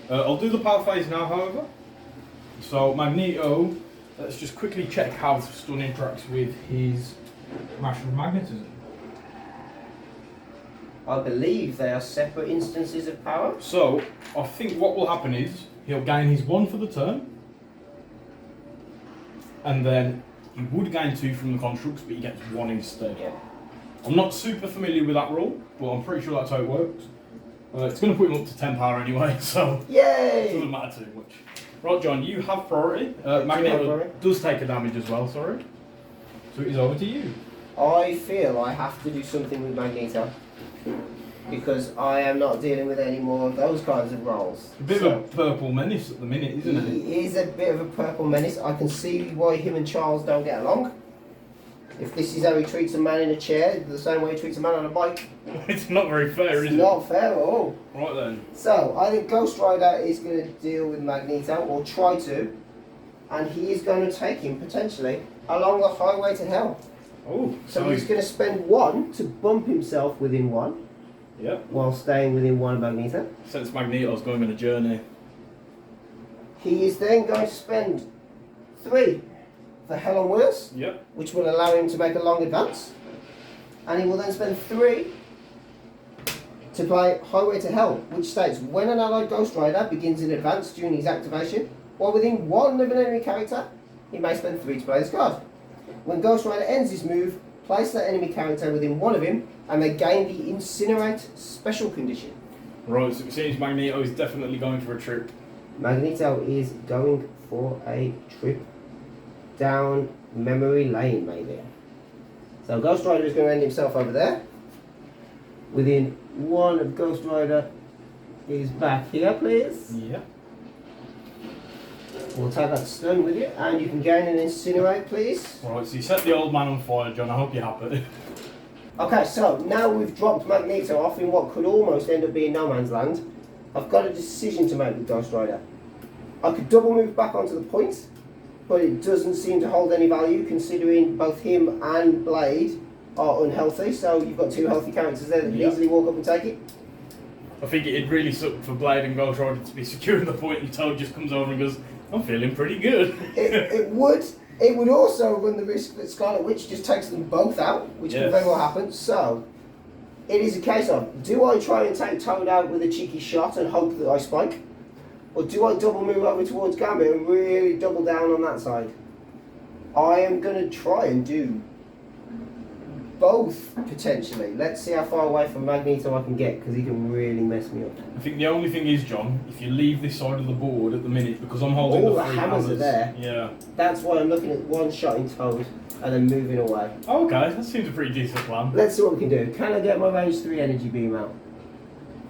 I'll do the power phase now, however. So Magneto, let's just quickly check how stun interacts with his Master of Magnetism. I believe they are separate instances of power. So I think what will happen is he'll gain his 1 for the turn, and then he would gain 2 from the constructs, but he gets 1 instead. Yeah. I'm not super familiar with that rule, but I'm pretty sure that's how it works. It's going to put him up to 10 power anyway, so it Yay! doesn't matter too much. Right, John, you have priority. have Magneto priority. does take a damage as well, sorry. So it is over to you. I feel I have to do something with Magneto because I am not dealing with any more of those kinds of roles. A bit of a purple menace at the minute, isn't it? He is a bit of a purple menace. I can see why him and Charles don't get along. If this is how he treats a man in a chair, the same way he treats a man on a bike, It's not very fair, it's is not fair at all. it? Right then. So, I think Ghost Rider is going to deal with Magneto, or try to, and he is going to take him, potentially, along the highway to hell. Oh, So he's going to spend 1 to bump himself within 1, Yep. while staying within 1 of Magneto. Since Magneto's going on a journey. He is then going to spend 3 for Hell on Wheels, Yep. which will allow him to make a long advance. And he will then spend 3 to play Highway to Hell, which states when an allied Ghost Rider begins in advance during his activation, while within 1 of an enemy character, he may spend 3 to play this card. When Ghost Rider ends his move, place that enemy character within 1 of him, and they gain the Incinerate special condition. Right, so it seems Magneto is definitely going for a trip. Magneto is going for a trip down memory lane, maybe. So Ghost Rider is going to end himself over there. Within 1 of Ghost Rider is back here, please. Yeah. We'll take that stun with you, and you can gain an Incinerate, please. Right, so you set the old man on fire, John. I hope you're happy. Okay, so now we've dropped Magneto off in what could almost end up being no man's land. I've got a decision to make with Ghost Rider. I could double move back onto the point, but it doesn't seem to hold any value considering both him and Blade are unhealthy, so you've got 2 healthy characters there that can Yep. easily walk up and take it. I think it'd really suck for Blade and Ghost Rider to be securing the point and Toad just comes over and goes, I'm feeling pretty good. It would also run the risk that Scarlet Witch just takes them both out, which could Yes. very well happen. So, it is a case of, do I try and take Toad out with a cheeky shot and hope that I spike? Or do I double move over towards Gambit and really double down on that side? I am going to try and do both, potentially. Let's see how far away from Magneto I can get, because he can really mess me up. I think the only thing is, John, if you leave this side of the board at the minute, because I'm holding All the the 3 hammers are there. Yeah. That's why I'm looking at one shot in Toad and then moving away. Oh, okay, that seems a pretty decent plan. Let's see what we can do. Can I get my range 3 energy beam out?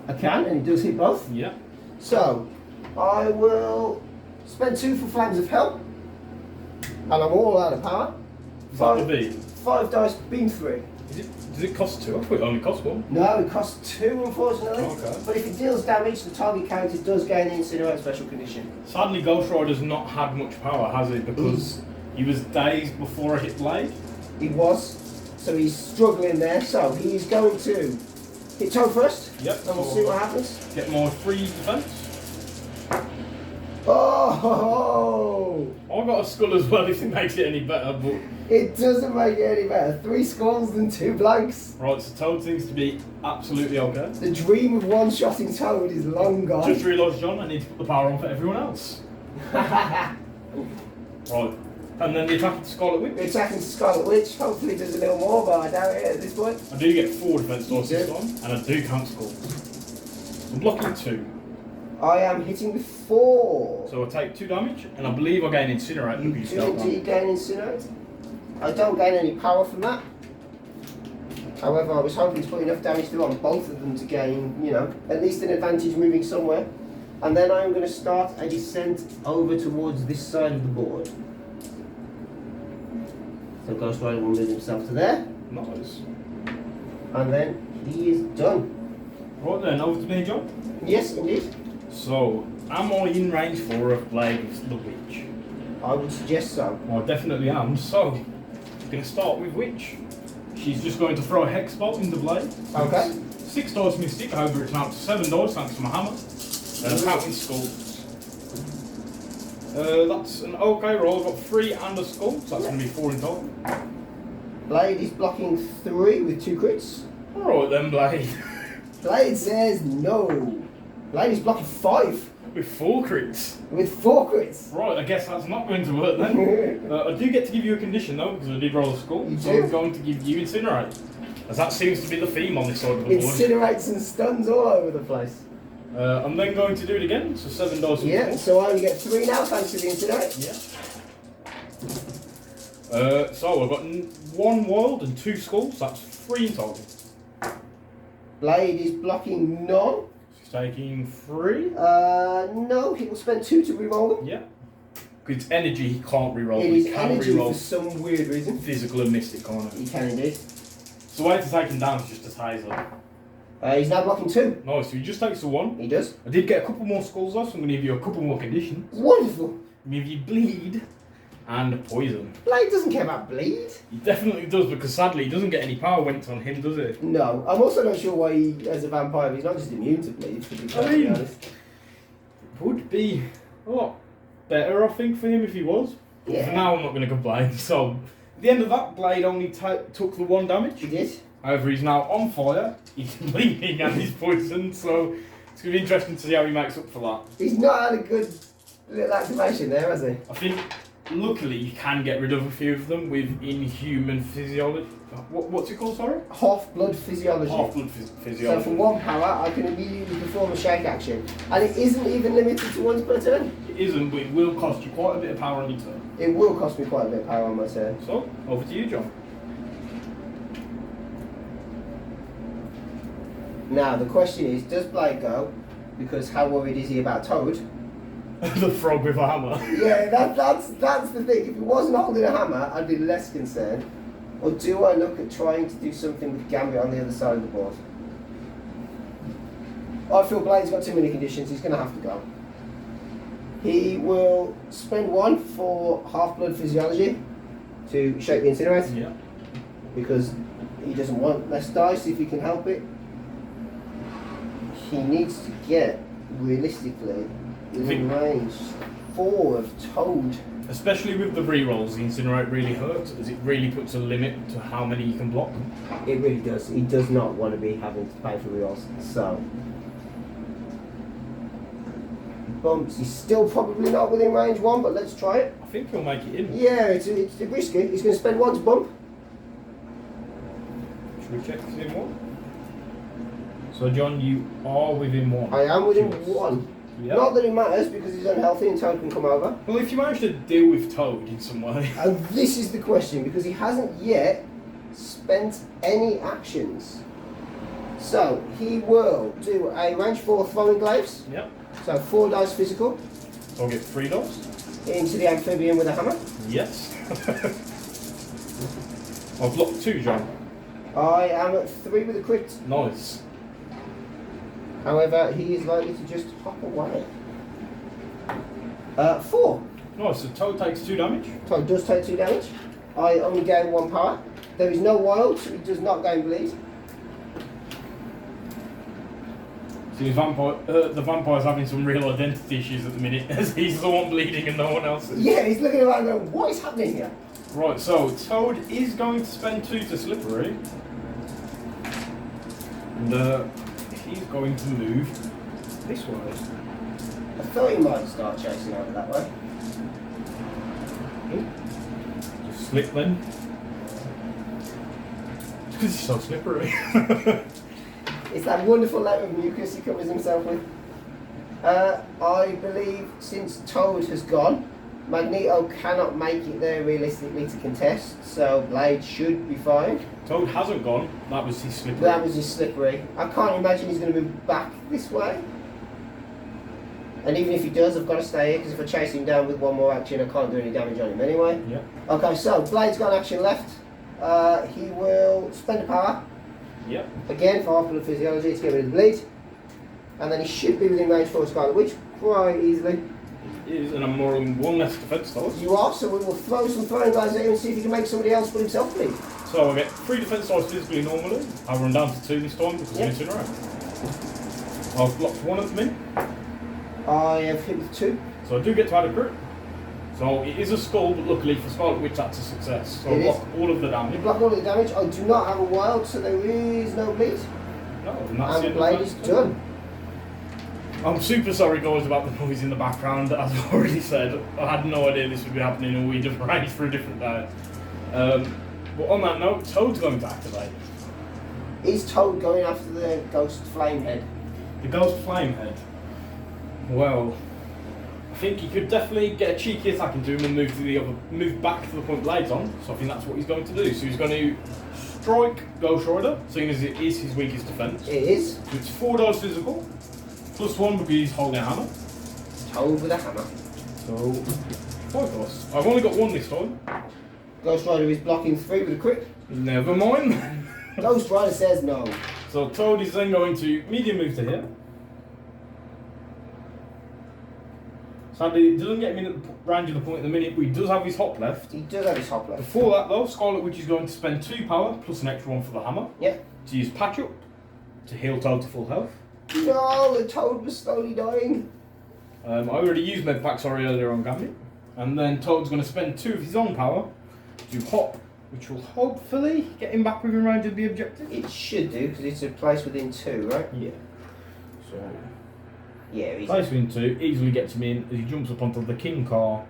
I can, and it does hit both. Yeah. So, I will spend 2 for Flames of Hell, and I'm all out of power. Is that the beat? 5 dice, beam 3. Does it cost 2? I thought it only cost 1. No, it costs 2, unfortunately. Okay. But if it deals damage, the target character does gain the Incinerate special condition. Sadly, Ghost Rider's not had much power, has he? Because he was dazed before I hit Blade. He was, so he's struggling there. So he's going to hit Toad first, Yep. and we'll see what happens. Get more free defense. Oh! I got a skull as well if it makes it any better, but... It doesn't make it any better. 3 skulls and 2 blanks. Right, so Toad seems to be absolutely okay. The dream of one-shotting Toad is long gone. Just realised, John, I need to put the power on for everyone else. Right, and then the attack of the Scarlet Witch. We're attacking Scarlet Witch. Hopefully there's a little more, but I doubt it at this point. I do get 4 defense dice You this do. time, and I do count skulls. I'm blocking 2, I am hitting with 4. so I take 2 damage, and I believe I gain Incinerate You because do stealth indeed gain Incinerate. I don't gain any power from that. However, I was hoping to put enough damage through on both of them to gain, you know, at least an advantage moving somewhere. And then I'm going to start a descent over towards this side of the board. So Ghost Rider will move himself to there, Nice. and then he is done. Right then, over to me, John. Yes, indeed. So, am I in range 4 of Blade of the Witch? I would suggest so. Well, I definitely am. So, we're going to start with Witch. She's just going to throw a Hex Bolt in the blade. Okay. 6 dice Mystic, however it's now to 7 dice thanks to my hammer. And a Pouting Skull. That's an okay roll. I've got 3 and a skull, so that's going to be 4 in total. Blade is blocking 3 with 2 crits. Alright then, Blade. Blade says no. Blade is blocking 5 With 4 crits. with 4 crits. Right, I guess that's not going to work then. I do get to give you a condition though, because I did roll a skull. You So do? I'm going to give you Incinerate. As that seems to be the theme on this side of the board. Incinerates and stuns all over the place. I'm then going to do it again, so 7 dice. Yeah, so I only get 3 now thanks to the incinerate. Yeah. So I've got 1 wild and 2 skulls, that's 3 in total. Blade is blocking none. She's taking 3. No, he will spend 2 to reroll them. Yeah. Because it's energy, he can't reroll. It He is can energy reroll for some weird reason. physical and mystic, can't he? He can indeed. So the way to take him down is just a taser. He's now blocking 2. Nice, so he just takes the 1. He does. I did get a couple more skulls though, so I'm going to give you a couple more conditions. Wonderful. I'm going to give you bleed and poison. Blade doesn't care about bleed. He definitely does, because sadly he doesn't get any power when it's on him, does he? No, I'm also not sure why he, as a vampire, he's not just immune to bleed. To be perfectly honest. Would be a lot better, I think, for him if he was. But Yeah. for now, I'm not going to complain. So, at the end of that, Blade only took the 1 damage. He did. However, he's now on fire, he's bleeding and he's poisoned, so it's going to be interesting to see how he makes up for that. He's not had a good little activation there, has he? I think, luckily, you can get rid of a few of them with inhuman physiology. What's it called, sorry? Half-blood physiology. Half-blood So physiology. for 1 power, I can immediately perform a shake action. And it isn't even limited to once per turn. It isn't, but it will cost you quite a bit of power on your turn. It will cost me quite a bit of power on my turn. So, over to you, John. Now, the question is, does Blade go? Because how worried is he about Toad? The frog with a hammer. Yeah, that's the thing. If he wasn't holding a hammer, I'd be less concerned. Or do I look at trying to do something with Gambit on the other side of the board? I feel Blade's got too many conditions. He's going to have to go. He will spend 1 for half-blood physiology to shake the incinerate. Yeah. Because he doesn't want less dice if he can help it. He needs to get, realistically, within range 4 of Toad. Especially with the rerolls, the Incinerate really hurts, as it really puts a limit to how many you can block. It really does. He does not want to be having to pay for rerolls. So, bumps. He's still probably not within range 1, but let's try it. I think he'll make it in. Yeah, it's risky. He's going to spend 1 to bump. Should we check within 1? So John, you are within 1. I am within Yes. 1. Yep. Not that it matters because he's unhealthy and Toad can come over. Well, if you manage to deal with Toad in some way. And this is the question because he hasn't yet spent any actions. So he will do a range 4 throwing glaives. Yep. So 4 dice physical So I'll get 3 dice. into the amphibian with a hammer. Yes. I've blocked 2, John. I am at 3 with a crit. Nice. However, he is likely to just hop away. 4. Nice, so Toad takes 2 damage. Toad does take 2 damage. I only gain 1 power. There is no wild, so he does not gain bleed. So the vampire's having some real identity issues at the minute, as he's the one bleeding and no one else is. Yeah, he's looking around going, what is happening here? Right, so Toad is going to spend 2 to Slippery. And he's going to move this way. I thought he might start chasing over that way. Just slip then. Because he's so slippery. It's that wonderful layer of mucus he covers himself with. I believe since Toad has gone, Magneto cannot make it there realistically to contest, so Blade should be fine. Toad hasn't gone, that was his slippery. That was his slippery. I can't imagine he's going to move back this way. And even if he does, I've got to stay here, because if I chase him down with 1 more action, I can't do any damage on him anyway. Yeah. Okay, so Blade's got an action left. He will spend a power, Yep. again for half-blood physiology to get rid of the bleed. And then he should be within range 4 Scarlet Witch quite easily. It is, and I'm rolling one less defense dice. You are, so we will throw some throwing guys at him and see if he can make somebody else put himself bleed. So I get 3 defense dice physically normally. I run down to 2 this time because I'm missing around. I've blocked 1 of them in. I have hit with 2. So I do get to add a crit. So it is a skull, but luckily for Scarlet Witch that's a success. So I block all of the You damage. block all the damage. I do not have a wild, so there is no bleed. No, and that's And the it. blade is done. I'm super sorry guys about the noise in the background. As I've already said, I had no idea this would be happening and we'd have arranged for a different day. But on that note, Toad's going to activate. Is Toad going after the ghost flame head? The Ghost Flame Head. Well, I think he could definitely get a cheeky attack into him and move back to the point Blade's on. So I think that's what he's going to do. So he's going to strike Ghost Rider, seeing as it is his weakest defense. It is. So it's 4 dice physical, plus 1 because he's holding a hammer. Toad with a hammer. So 5 dice. I've only got 1 this time. Ghost Rider is blocking 3 with a crit. Never mind. Ghost Rider says no. So Toad is then going to medium move to here. Sadly, it doesn't get him in at the range of the point at the minute, but he does have his hop left. He does have his hop left. Before that though, Scarlet Witch is going to spend 2 power plus an extra 1 for the hammer. Yep. To use Patch Up to heal Toad to full health. No, the Toad was slowly dying. I already used Medpack, sorry, earlier on Gambit. And then Toad's going to spend 2 of his own power to hop, which will hopefully get him back within range of the objective. It should do, because it's a place within 2, right? Yeah. So, Yeah, he's... place within 2, easily gets him in as he jumps up onto the King car.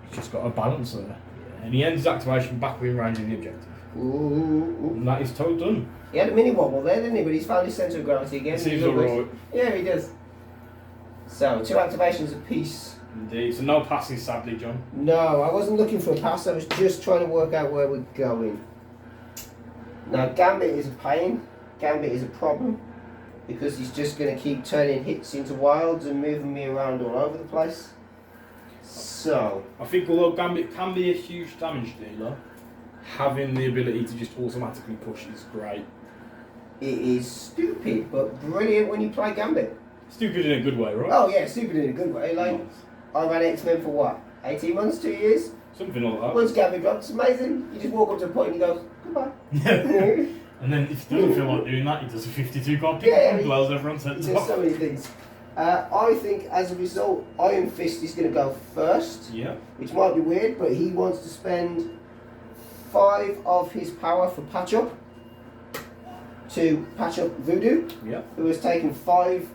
He's just got a balance there. Yeah. And he ends his activation back within range of the objective. Ooh. And that is Toad done. He had a mini wobble there, didn't he? But he's found his centre of gravity again. Seems alright. Yeah, he does. So, 2 activations apiece. Indeed. So no passes, sadly, John. No, I wasn't looking for a pass, I was just trying to work out where we're going. Now, Gambit is a pain. Gambit is a problem. Because he's just going to keep turning hits into wilds and moving me around all over the place. So... I think although Gambit can be a huge damage dealer, having the ability to just automatically push is great. It is stupid, but brilliant when you play Gambit. Stupid in a good way, right? Oh yeah, stupid in a good way. Like, I ran X-Men for what? 18 months, 2 years? Something like that. Once Gambit drops, it's amazing. You just walk up to a point and he goes, goodbye. Yeah. And then if he doesn't feel like doing that, he does a 52 card pick and blows everyone's He heads does off. so many things. I think as a result, Iron Fist is going to go first. Yeah. Which might be weird, but he wants to spend 5 of his power for patch up. To patch up Voodoo. Yeah. Who has taken 5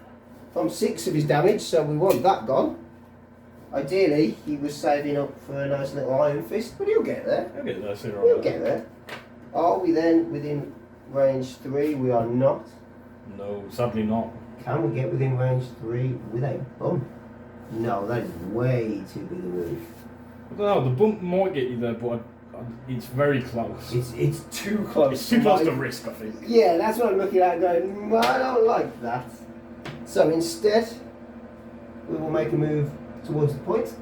from 6 of his damage, so we want that gone. Ideally, he was saving up for a nice little Iron Fist, but he'll get there. He'll get there sooner or He'll later. get there. Are we then within range 3? We are not. No, sadly not. Can we get within range 3 with a bump? No, that is way too big a move. I don't know, the bump might get you there, but it's very close. It's too close. It's too close to risk, I think. Yeah, that's what I'm looking at going, I don't like that. So instead, we will make a move towards the point.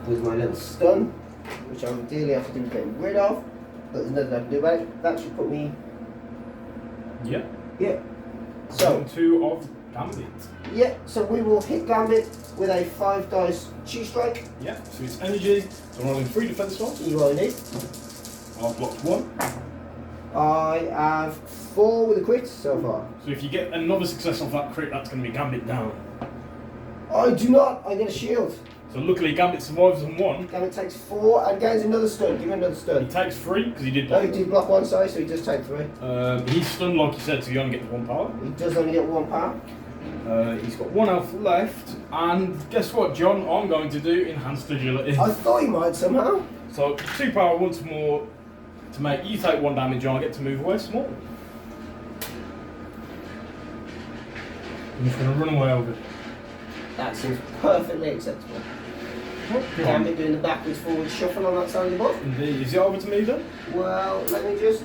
With my little stun, which I ideally have to do getting rid of, but there's nothing I can do about it. That should put me... Yeah. Yeah. So, 2 of Gambit. yeah, so we will hit Gambit with a 5 dice chi strike. Yeah, so it's energy. So I'm rolling 3 defense dice. You only need. I've blocked 1. I have 4 with a crit so far. So if you get another success off that crit, that's going to be Gambit down. I do not. I get a shield. So luckily Gambit survives on 1. Gambit takes 4 and gains another stun. Give him another He stun. takes 3 because he did No, block. he did block 1 side, so he does take 3. He's stunned like you said, so he only gets 1 power. He does only get 1 power. He's got 1 health left, and guess what, John? I'm going to do enhanced agility. I thought he might somehow. So 2 power once more to make you take 1 damage, and I get to move away small. I'm just going to run away over it. That seems perfectly acceptable. Gambit doing the backwards forward shuffle on that side of the board. Indeed. Is it over to me then? Well, let me just...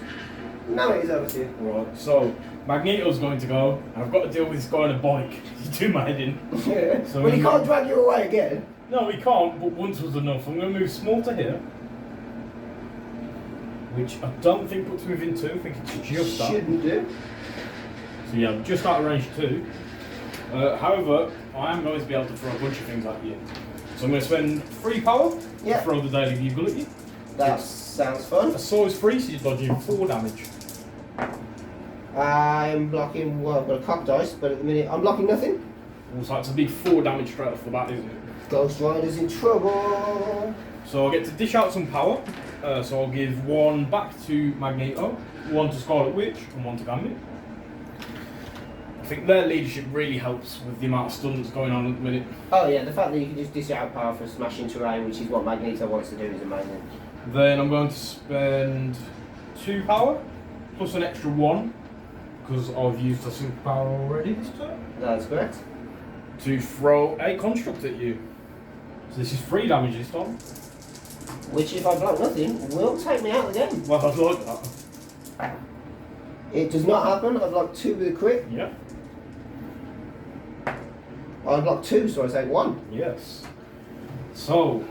Now it is over to you. Right, so Magneto's going to go, and I've got to deal with this guy on a bike. He's doing my head in. Yeah. So But he can't drag you away again. No, he can't, but once was enough. I'm going to move small to here. Which I don't think puts me within 2, I think it's just that. Shouldn't do. So yeah, I'm just out of range 2. However, I am going to be able to throw a bunch of things at you. So I'm going to spend 3 power to throw the Daily Bugle at you. That sounds fun. A sword is free, so you're dodging 4 damage. I'm blocking, well, I've got a cock dice, but at the minute I'm blocking nothing. Also, that's a big 4 damage straight off the bat, isn't it? Ghost Rider's in trouble. So I get to dish out some power. So I'll give 1 back to Magneto, 1 to Scarlet Witch, and 1 to Gambit. I think their leadership really helps with the amount of stun that's going on at the minute. Oh yeah, the fact that you can just dish out power for smashing terrain, which is what Magneto wants to do, is amazing. Then I'm going to spend 2 power, plus an extra 1, because I've used a super power already this turn, That's correct. to throw a construct at you. So this is 3 damage this time. Which, if I block nothing, will take me out of the game. Well, I'd like that. It does not happen. I block 2 with a crit. Yeah. I block 2, so I take 1. Yes. So,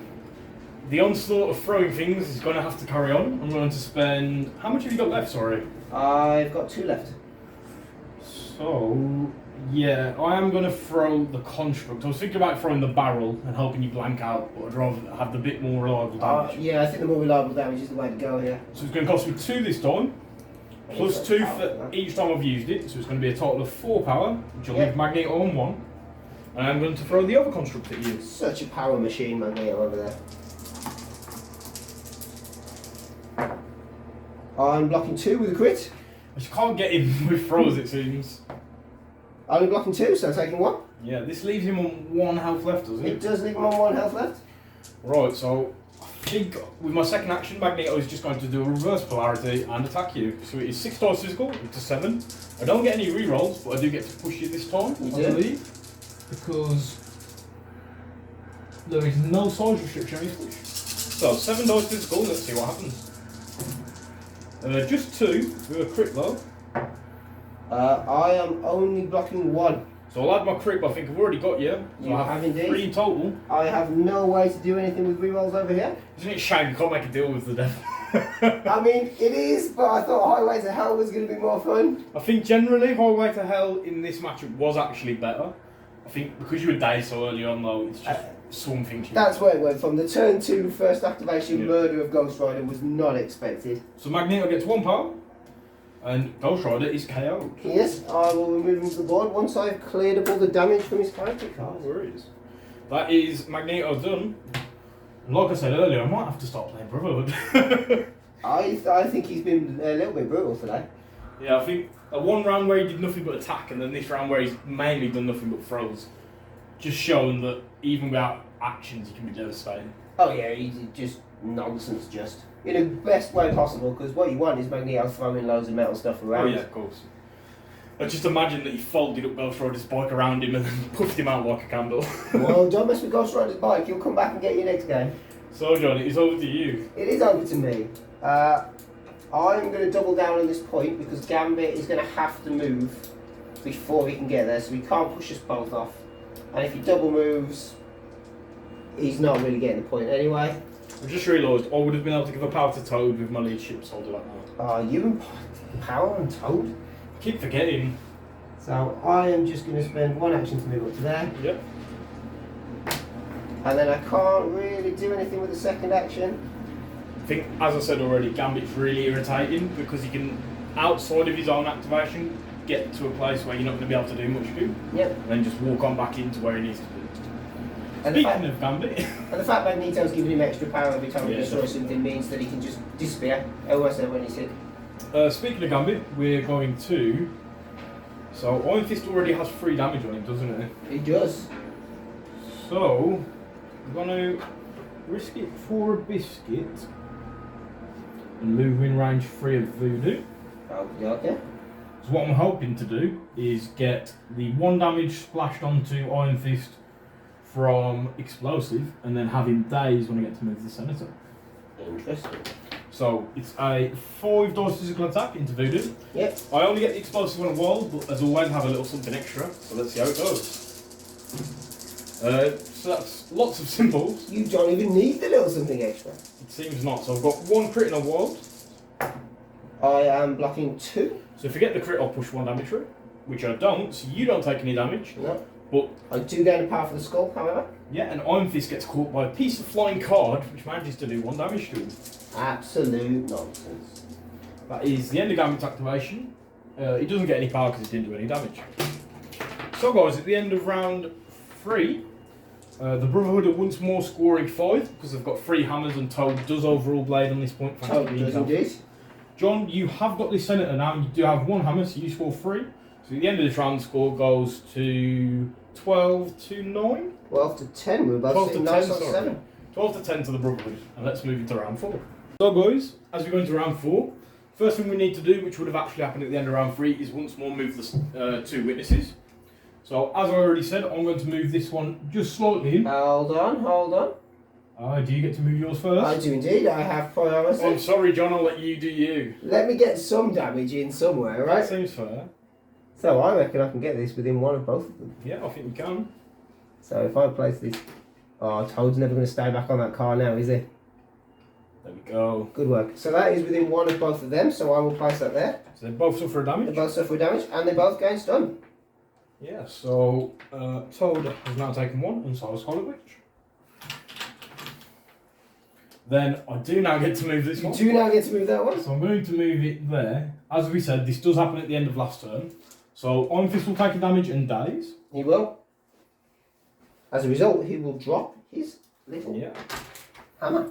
the onslaught of throwing things is going to have to carry on. I'm going to spend... How much have you got left, sorry? I've got 2 left. So, yeah, I am going to throw the construct. I was thinking about throwing the barrel and hoping you blank out, but I'd rather have the bit more reliable damage. Yeah, I think the more reliable damage is the way to go here. So it's going to cost me 2 this time, plus 2 for each time I've used it, so it's going to be a total of 4 power, which will leave Magneto on 1. And I'm going to throw the other construct at you. Such a power machine, Magneto, over there. I'm blocking 2 with a crit. I just can't get him with throws, it seems. Only blocking 2, so I'm taking 1. Yeah, this leaves him on 1 health left, doesn't It it? does leave him on 1 health left. Right, so I think with my second action, Magneto is just going to do a reverse polarity and attack you. So it is 6 dice physical, into 7. I don't get any rerolls, but I do get to push you this time, I believe. Because there is no size restriction on his push. So 7 dice physical, let's see what happens. Just 2 with a crit though. I am only blocking 1. So I'll add my crit, but I think I've already got you. So You I have indeed. 3 total. I have no way to do anything with rerolls over here. Isn't it a shame you can't make a deal with the devil? I mean, it is, but I thought Highway to Hell was going to be more fun. I think generally Highway to Hell in this matchup was actually better. I think because you were died so early on though, it's just some things. That's where it went from. The turn 2 first activation murder of Ghost Rider was not expected. So Magneto gets 1 power, and Ghost Rider is KO'd. Yes, I will remove him from the board once I've cleared up all the damage from his character No card. worries. That is Magneto done. And like I said earlier, I might have to start playing Brotherhood. I think he's been a little bit brutal today. Yeah, I think a 1 round where he did nothing but attack, and then this round where he's mainly done nothing but throws, just showing that even without actions, he can be devastating. Oh yeah, he's just nonsense, just in the best way possible. Because what you want is Magneto throwing loads of metal stuff around. Oh yeah, of course. I just imagine that he folded up Ghost Rider's bike around him and then puffed him out like a candle. Well, don't mess with Ghost Rider's bike. He'll come back and get you next game. So John, it's over to you. It is over to me. I'm going to double down on this point because Gambit is going to have to move before he can get there, so he can't push us both off. And if he double moves, he's not really getting the point anyway. I just realised I would have been able to give a power to Toad with my leadership, so I'll do that now. You and Power and Toad? I keep forgetting. So I am just going to spend 1 action to move up to there. Yep. And then I can't really do anything with the second action. I think, as I said already, Gambit's really irritating because he can, outside of his own activation, get to a place where you're not going to be able to do much good. Yep. And then just walk on back into where he needs to be. And Speaking of Gambit. And the fact Magneto's giving him extra power every time he destroys something means that he can just disappear. Almost there when he's hit. Speaking of Gambit, we're going to... So, Iron Fist already has 3 damage on him, doesn't it? He does. So, I'm going to risk it for a biscuit and move in range 3 of Voodoo. Okay. So what I'm hoping to do is get the 1 damage splashed onto Iron Fist from Explosive and then have him dazed when I get to move the Senator. Interesting. So it's a 5 dice physical attack into Voodoo. Yep. I only get the Explosive on a wall, but as always have a little something extra. So let's see how it goes. So that's lots of symbols. You don't even need the little something extra. It seems not. So I've got 1 crit and a wild. I am blocking 2. So if you get the crit, I'll push 1 damage through. which I don't, so you don't take any damage. No. But I do gain a power for the skull, however. yeah, and Iron Fist gets caught by a piece of flying card, which manages to do 1 damage to him. Absolute nonsense. That is the end of Gambit's activation. He doesn't get any power because he didn't do any damage. So guys, at the end of round 3, the Brotherhood are once more scoring 5 because they've got 3 hammers and Toad does overall blade on this point. Toad does indeed. John, you have got this Senator now, you do have 1 hammer, so you score 3. So at the end of this round, the score goes to 12 to 9? 12 to 10, we're about 12 to to 9 10, on sorry. 7. 12 to 10 to the Brotherhood, and let's move into round 4. So guys, as we go into round 4, first thing we need to do, which would have actually happened at the end of round 3, is once more move the 2 witnesses. So as I already said, I'm going to move this one just slightly in. Hold on. Do you get to move yours first? I do indeed, I have priority. I'm sorry John, I'll let you do you. Let me get some damage in somewhere, right? That seems fair. So I reckon I can get this within one of both of them. Yeah, I think you can. So if I place this... Oh, Toad's never going to stay back on that car now, is he? There we go. Good work. So that is within one of both of them, so I will place that there. So they both suffer They damage? both suffer damage, and they both gain stun. Yeah, so Toad has now taken 1, and so has Scarlet Witch. Then I do now get to move this You one. do now get to move that one. So I'm going to move it there. As we said, this does happen at the end of last turn. So Iron Fist will take a damage and dies. He will. As a result, he will drop his little hammer.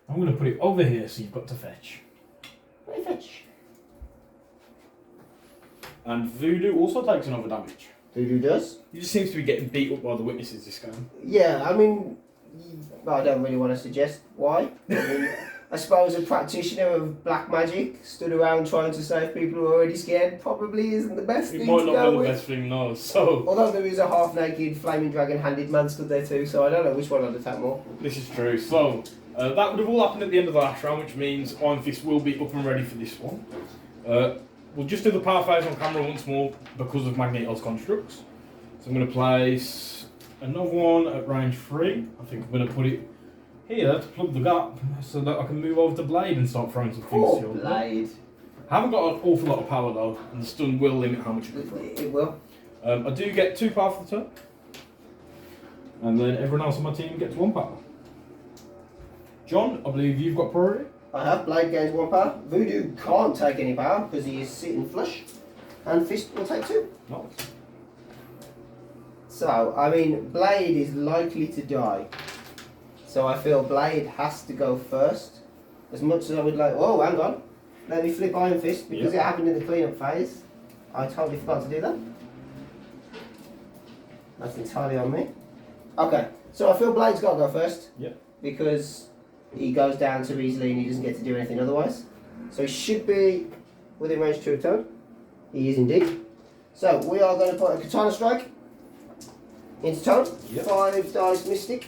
I'm going to put it over here so you've got to fetch. Very fetch. And Voodoo also takes another damage. Voodoo does. He just seems to be getting beat up by the witnesses this game. Yeah, I mean, I don't really want to suggest why. I suppose a practitioner of black magic stood around trying to save people who are already scared probably isn't the best It thing might to not go be the with. best thing, no. So Although there is a half-naked flaming dragon-handed man stood there too, so I don't know which one I'd attack more. this is true. So that would have all happened at the end of the last round, which means Iron Fist will be up and ready for this one. We'll just do the power phase on camera once more because of Magneto's constructs. So I'm going to place another one at range 3. I think I'm going to put it here to plug the gap so that I can move over to Blade and start throwing some things Oh, to you. Blade. I haven't got an awful lot of power though, and the stun will limit how much you can throw. It will. I do get 2 power for the turn, and then everyone else on my team gets 1 power. John, I believe you've got priority. I have. Blade gains 1 power. Voodoo can't take any power because he is sitting flush. And Fist will take 2. Nice. So, I mean, Blade is likely to die. So I feel Blade has to go first. As much as I would like... Oh, hang on. Let me flip Iron Fist because it happened in the cleanup phase. I totally forgot to do that. That's entirely on me. Okay, so I feel Blade's got to go first. Yep. Because he goes down too easily and he doesn't get to do anything otherwise. So he should be within range 2 of Toad. He is indeed. So we are going to put a Katana Strike into Toad. Yep. 5 dice Mystic.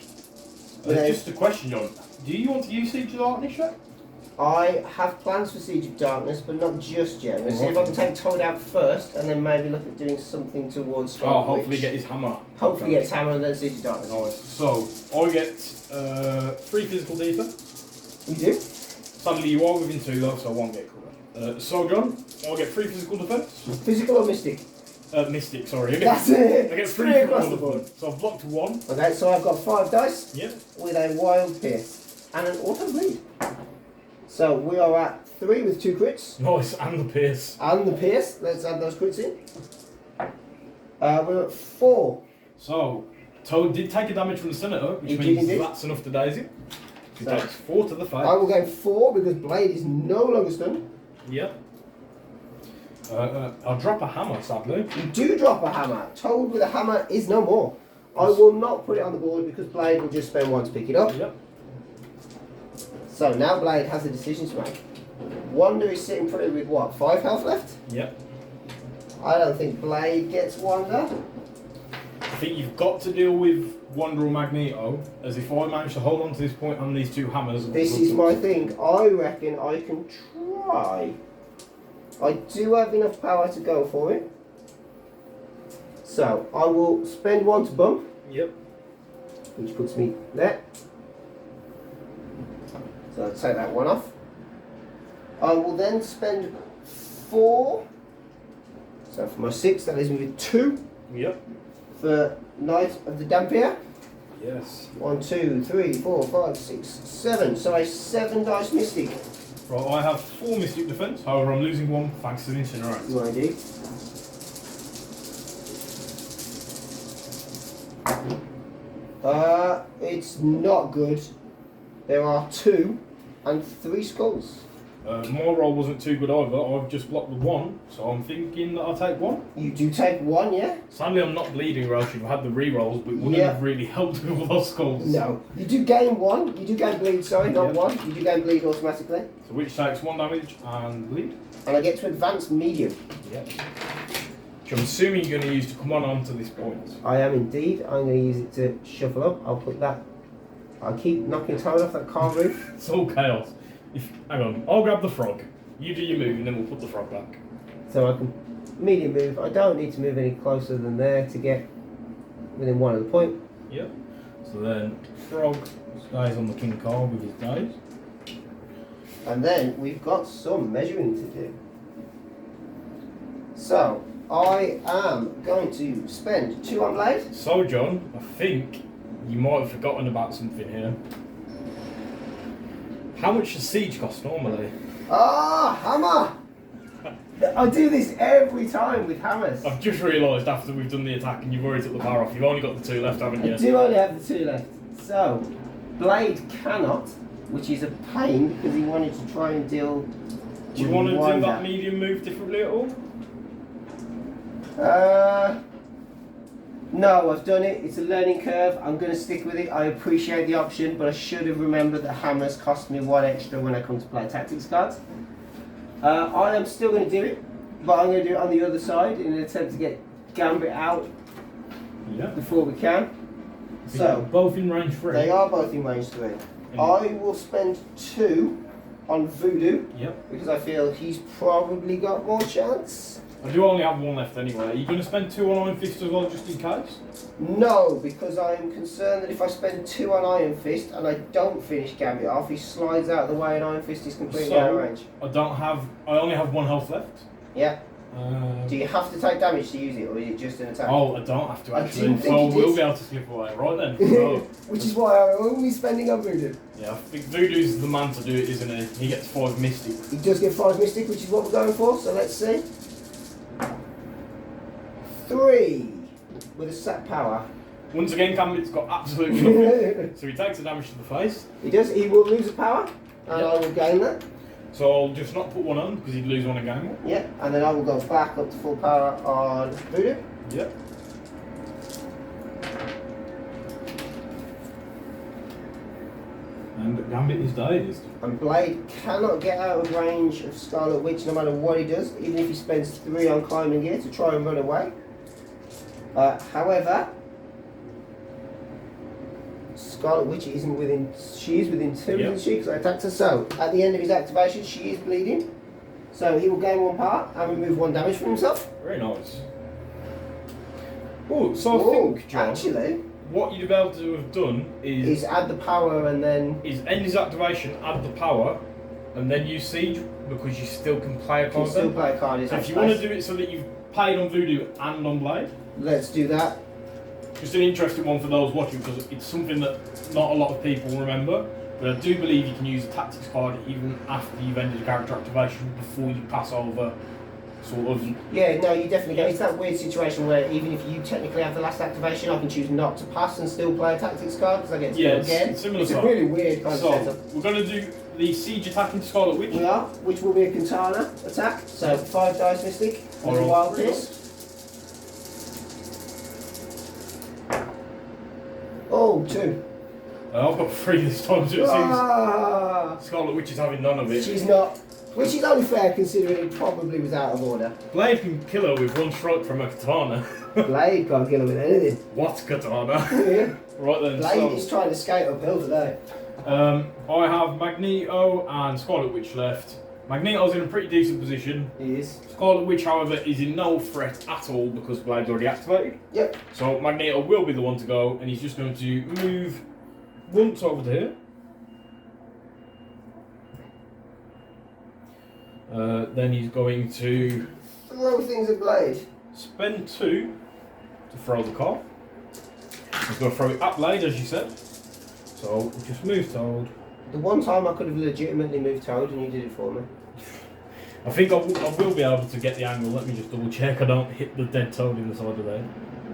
Just a question, John. Do you want to use Siege of Darkness yet? I have plans for Siege of Darkness, but not just yet. We'll see if I can take Toad out first and then maybe look at doing something towards Strike. Oh, hopefully get his hammer. Hopefully get his hammer and then Siege of Darkness. Nice. So, I get 3 physical defense. You do? Sadly, you are within 2 though, so I won't get covered. So, John, I'll get 3 physical defense. Physical or Mystic? Mystic, sorry. That's it! I get 3 across the board. So I've blocked 1. Okay, so I've got 5 dice Yep. with a Wild Pierce and an Auto Bleed. So we are at 3 with 2 crits. Nice, and the pierce. And the Pierce. Let's add those crits in. We're at 4. So, Toad did take a damage from the Senator, which He did means indeed. that's enough to daze him. He So- takes 4 to the face. I will gain 4 because Blade is no longer stunned. Yep. I'll drop a hammer, sadly. You do drop a hammer. Toad with a hammer is no more. I will not put it on the board because Blade will just spend 1 to pick it up. Yep. So now Blade has a decision to make. Wonder is sitting pretty with what, 5 health left? Yep. I don't think Blade gets Wonder. I think you've got to deal with Wonder or Magneto, as if I manage to hold on to this point on these 2 hammers. This is my thing. I reckon I can try. I do have enough power to go for it. So I will spend 1 to bump, Yep. which puts me there. So I'll take that 1 off. I will then spend 4 So for my 6, that leaves me with 2 Yep. for Knight of the Dampier. Yes. 1, 2, 3, 4, 5, 6, 7. So a 7 dice Mystic. Right, I have 4 Mystic Defense, however I'm losing 1 thanks to the Incinerate. You indeed. It's not good. There are 2 and 3 skulls. My roll wasn't too good either, I've just blocked the 1, so I'm thinking that I'll take 1. You do take 1, yeah? Sadly I'm not bleeding or else you've had the re-rolls, but it wouldn't have really helped with all those skulls. No. You do gain 1. You do gain bleed, sorry, not 1. You do gain bleed automatically. So which takes 1 damage and bleed. And I get to advance medium. Yep. Which I'm assuming you're going to use to come on to this point. I am indeed. I'm going to use it to shuffle up. I'll put that. I'll keep knocking time off that car roof. It's all chaos. Hang on, I'll grab the frog. You do your move and then we'll put the frog back. So I can medium move. I don't need to move any closer than there to get within 1 of the point. Yep. So then frog stays on the king card with his dice. And then we've got some measuring to do. So I am going to spend 2 on blade. So John, I think you might have forgotten about something here. How much does siege cost normally? Ah, hammer! I do this every time with hammers. I've just realised after we've done the attack and you've already took the power off, you've only got the 2 left, haven't you? I do only have the 2 left. So, blade cannot, which is a pain because he wanted to try and deal. Do you want to do that medium move differently at all? No, I've done it. It's a learning curve. I'm going to stick with it. I appreciate the option, but I should have remembered that hammers cost me 1 extra when I come to play tactics cards. I am still going to do it, but I'm going to do it on the other side in an attempt to get Gambit out before we can. So both in range 3. They are both in range 3. I will spend 2 on Voodoo because I feel he's probably got more chance. I do only have 1 left anyway. Are you going to spend 2 on Iron Fist as well, just in case? No, because I am concerned that if I spend 2 on Iron Fist and I don't finish Gambit off, he slides out of the way and Iron Fist is completely out of range. I only have 1 health left. Yeah. Do you have to take damage to use it, or is it just an attack? Oh, I don't have to actually. I didn't think so you we'll did. be able to slip away. Right then. So, Which is why I'm only spending on Voodoo. yeah, I think Voodoo's the man to do it, isn't he? He gets 5 Mystic. He does get 5 Mystic, which is what we're going for, so let's see. 3 with a set power. Once again, Gambit's got absolutely nothing. So he takes the damage to the face. He does, he will lose a power, and I will gain that. So I'll just not put 1 on, because he'd lose 1 and gain 1. Yeah, and then I will go back up to full power on Voodoo. Yep. And Gambit is dazed. And Blade cannot get out of range of Scarlet Witch no matter what he does, even if he spends 3 on climbing gear to try and run away. However, Scarlet Witch isn't within. She is within 2, isn't she? Because I attacked her. So at the end of his activation, she is bleeding. So he will gain 1 power and remove 1 damage from himself. Very nice. Oh, so I think, John, actually, what you'd be able to have done is add the power and then end his activation, add the power, and then use Siege, because you still can play a card. still play a card. So if you want to do it so that you've played on Voodoo and on Blade, let's do that. just an interesting one for those watching, because it's something that not a lot of people remember. But I do believe you can use a tactics card even after you've ended a character activation before you pass over, sort of. Yeah, no, you definitely can. It's that weird situation where even if you technically have the last activation, I can choose not to pass and still play a tactics card because I get to go again. It's similar. It's a really weird kind of setup. So we're going to do the Siege attack into Scarlet Witch. We are, which will be a Katana attack. So 5 dice Mystic with a Wild Pierce. Oh, 2. I've got 3 this time, so it seems Scarlet Witch is having none of it. She's not. Which is only fair considering it probably was out of order. Blade can kill her with 1 strike from a katana. Blade can't kill her with anything. What katana? Yeah. Right then. Blade is trying to skate uphill today. I have Magneto and Scarlet Witch left. Magneto's in a pretty decent position. He is. Scarlet Witch, however, is in no threat at all because Blade's already activated. Yep. So Magneto will be the one to go, and he's just going to move once over to here. Then he's going to throw things at Blade. Spend 2 to throw the card. He's going to throw it at Blade, as you said. So just move Toad. The one time I could have legitimately moved Toad and you did it for me. I think I will be able to get the angle. Let me just double check I don't hit the dead Toad in the side of there.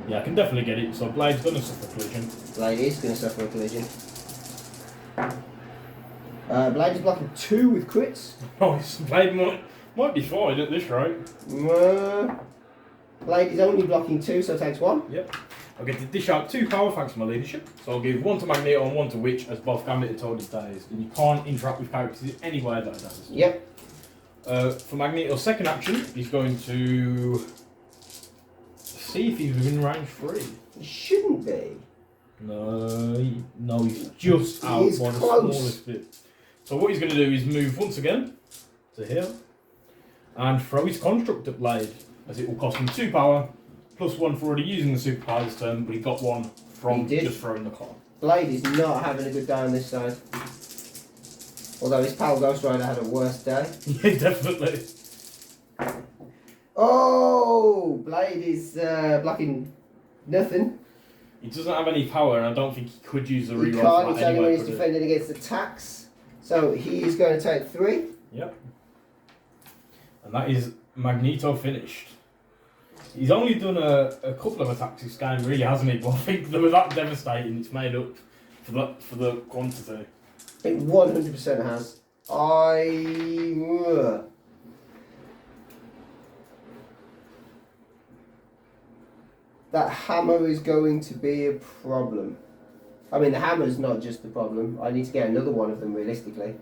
Yeah, I can definitely get it. So Blade's going to suffer a collision. Blade is going to suffer a collision. Blade is blocking 2 with crits. Nice. Blade might be fine at this rate. Blade is only blocking 2, so takes 1. Yep. I'll get to dish out 2 power thanks to my leadership. So I'll give 1 to Magneto and 1 to Witch, as both Gambit and Toad is dazed. And you can't interact with characters in any way that does. Yep. For Magneto's second action, he's going to see if he's within range 3. He shouldn't be. No, he's just out He's by the close. smallest bit. So what he's going to do is move once again to here and throw his construct at Blade, as it will cost him 2 power, plus 1 for already using the superpower this turn, but he got 1 from just throwing the card. Blade is not having a good day on this side. Although his pal Ghost Rider had a worse day. Yeah, definitely. Oh, Blade is blocking nothing. He doesn't have any power, and I don't think he could use the reroll. He for can't, that it's only anyway, when he's could he? defending against attacks. So he is going to take 3. Yep. And that is Magneto finished. He's only done a couple of attacks this game, really, hasn't he? But I think they were that devastating, it's made up for the quantity. It 100% has. That hammer is going to be a problem. I mean, the hammer's not just the problem. I need to get another one of them, realistically.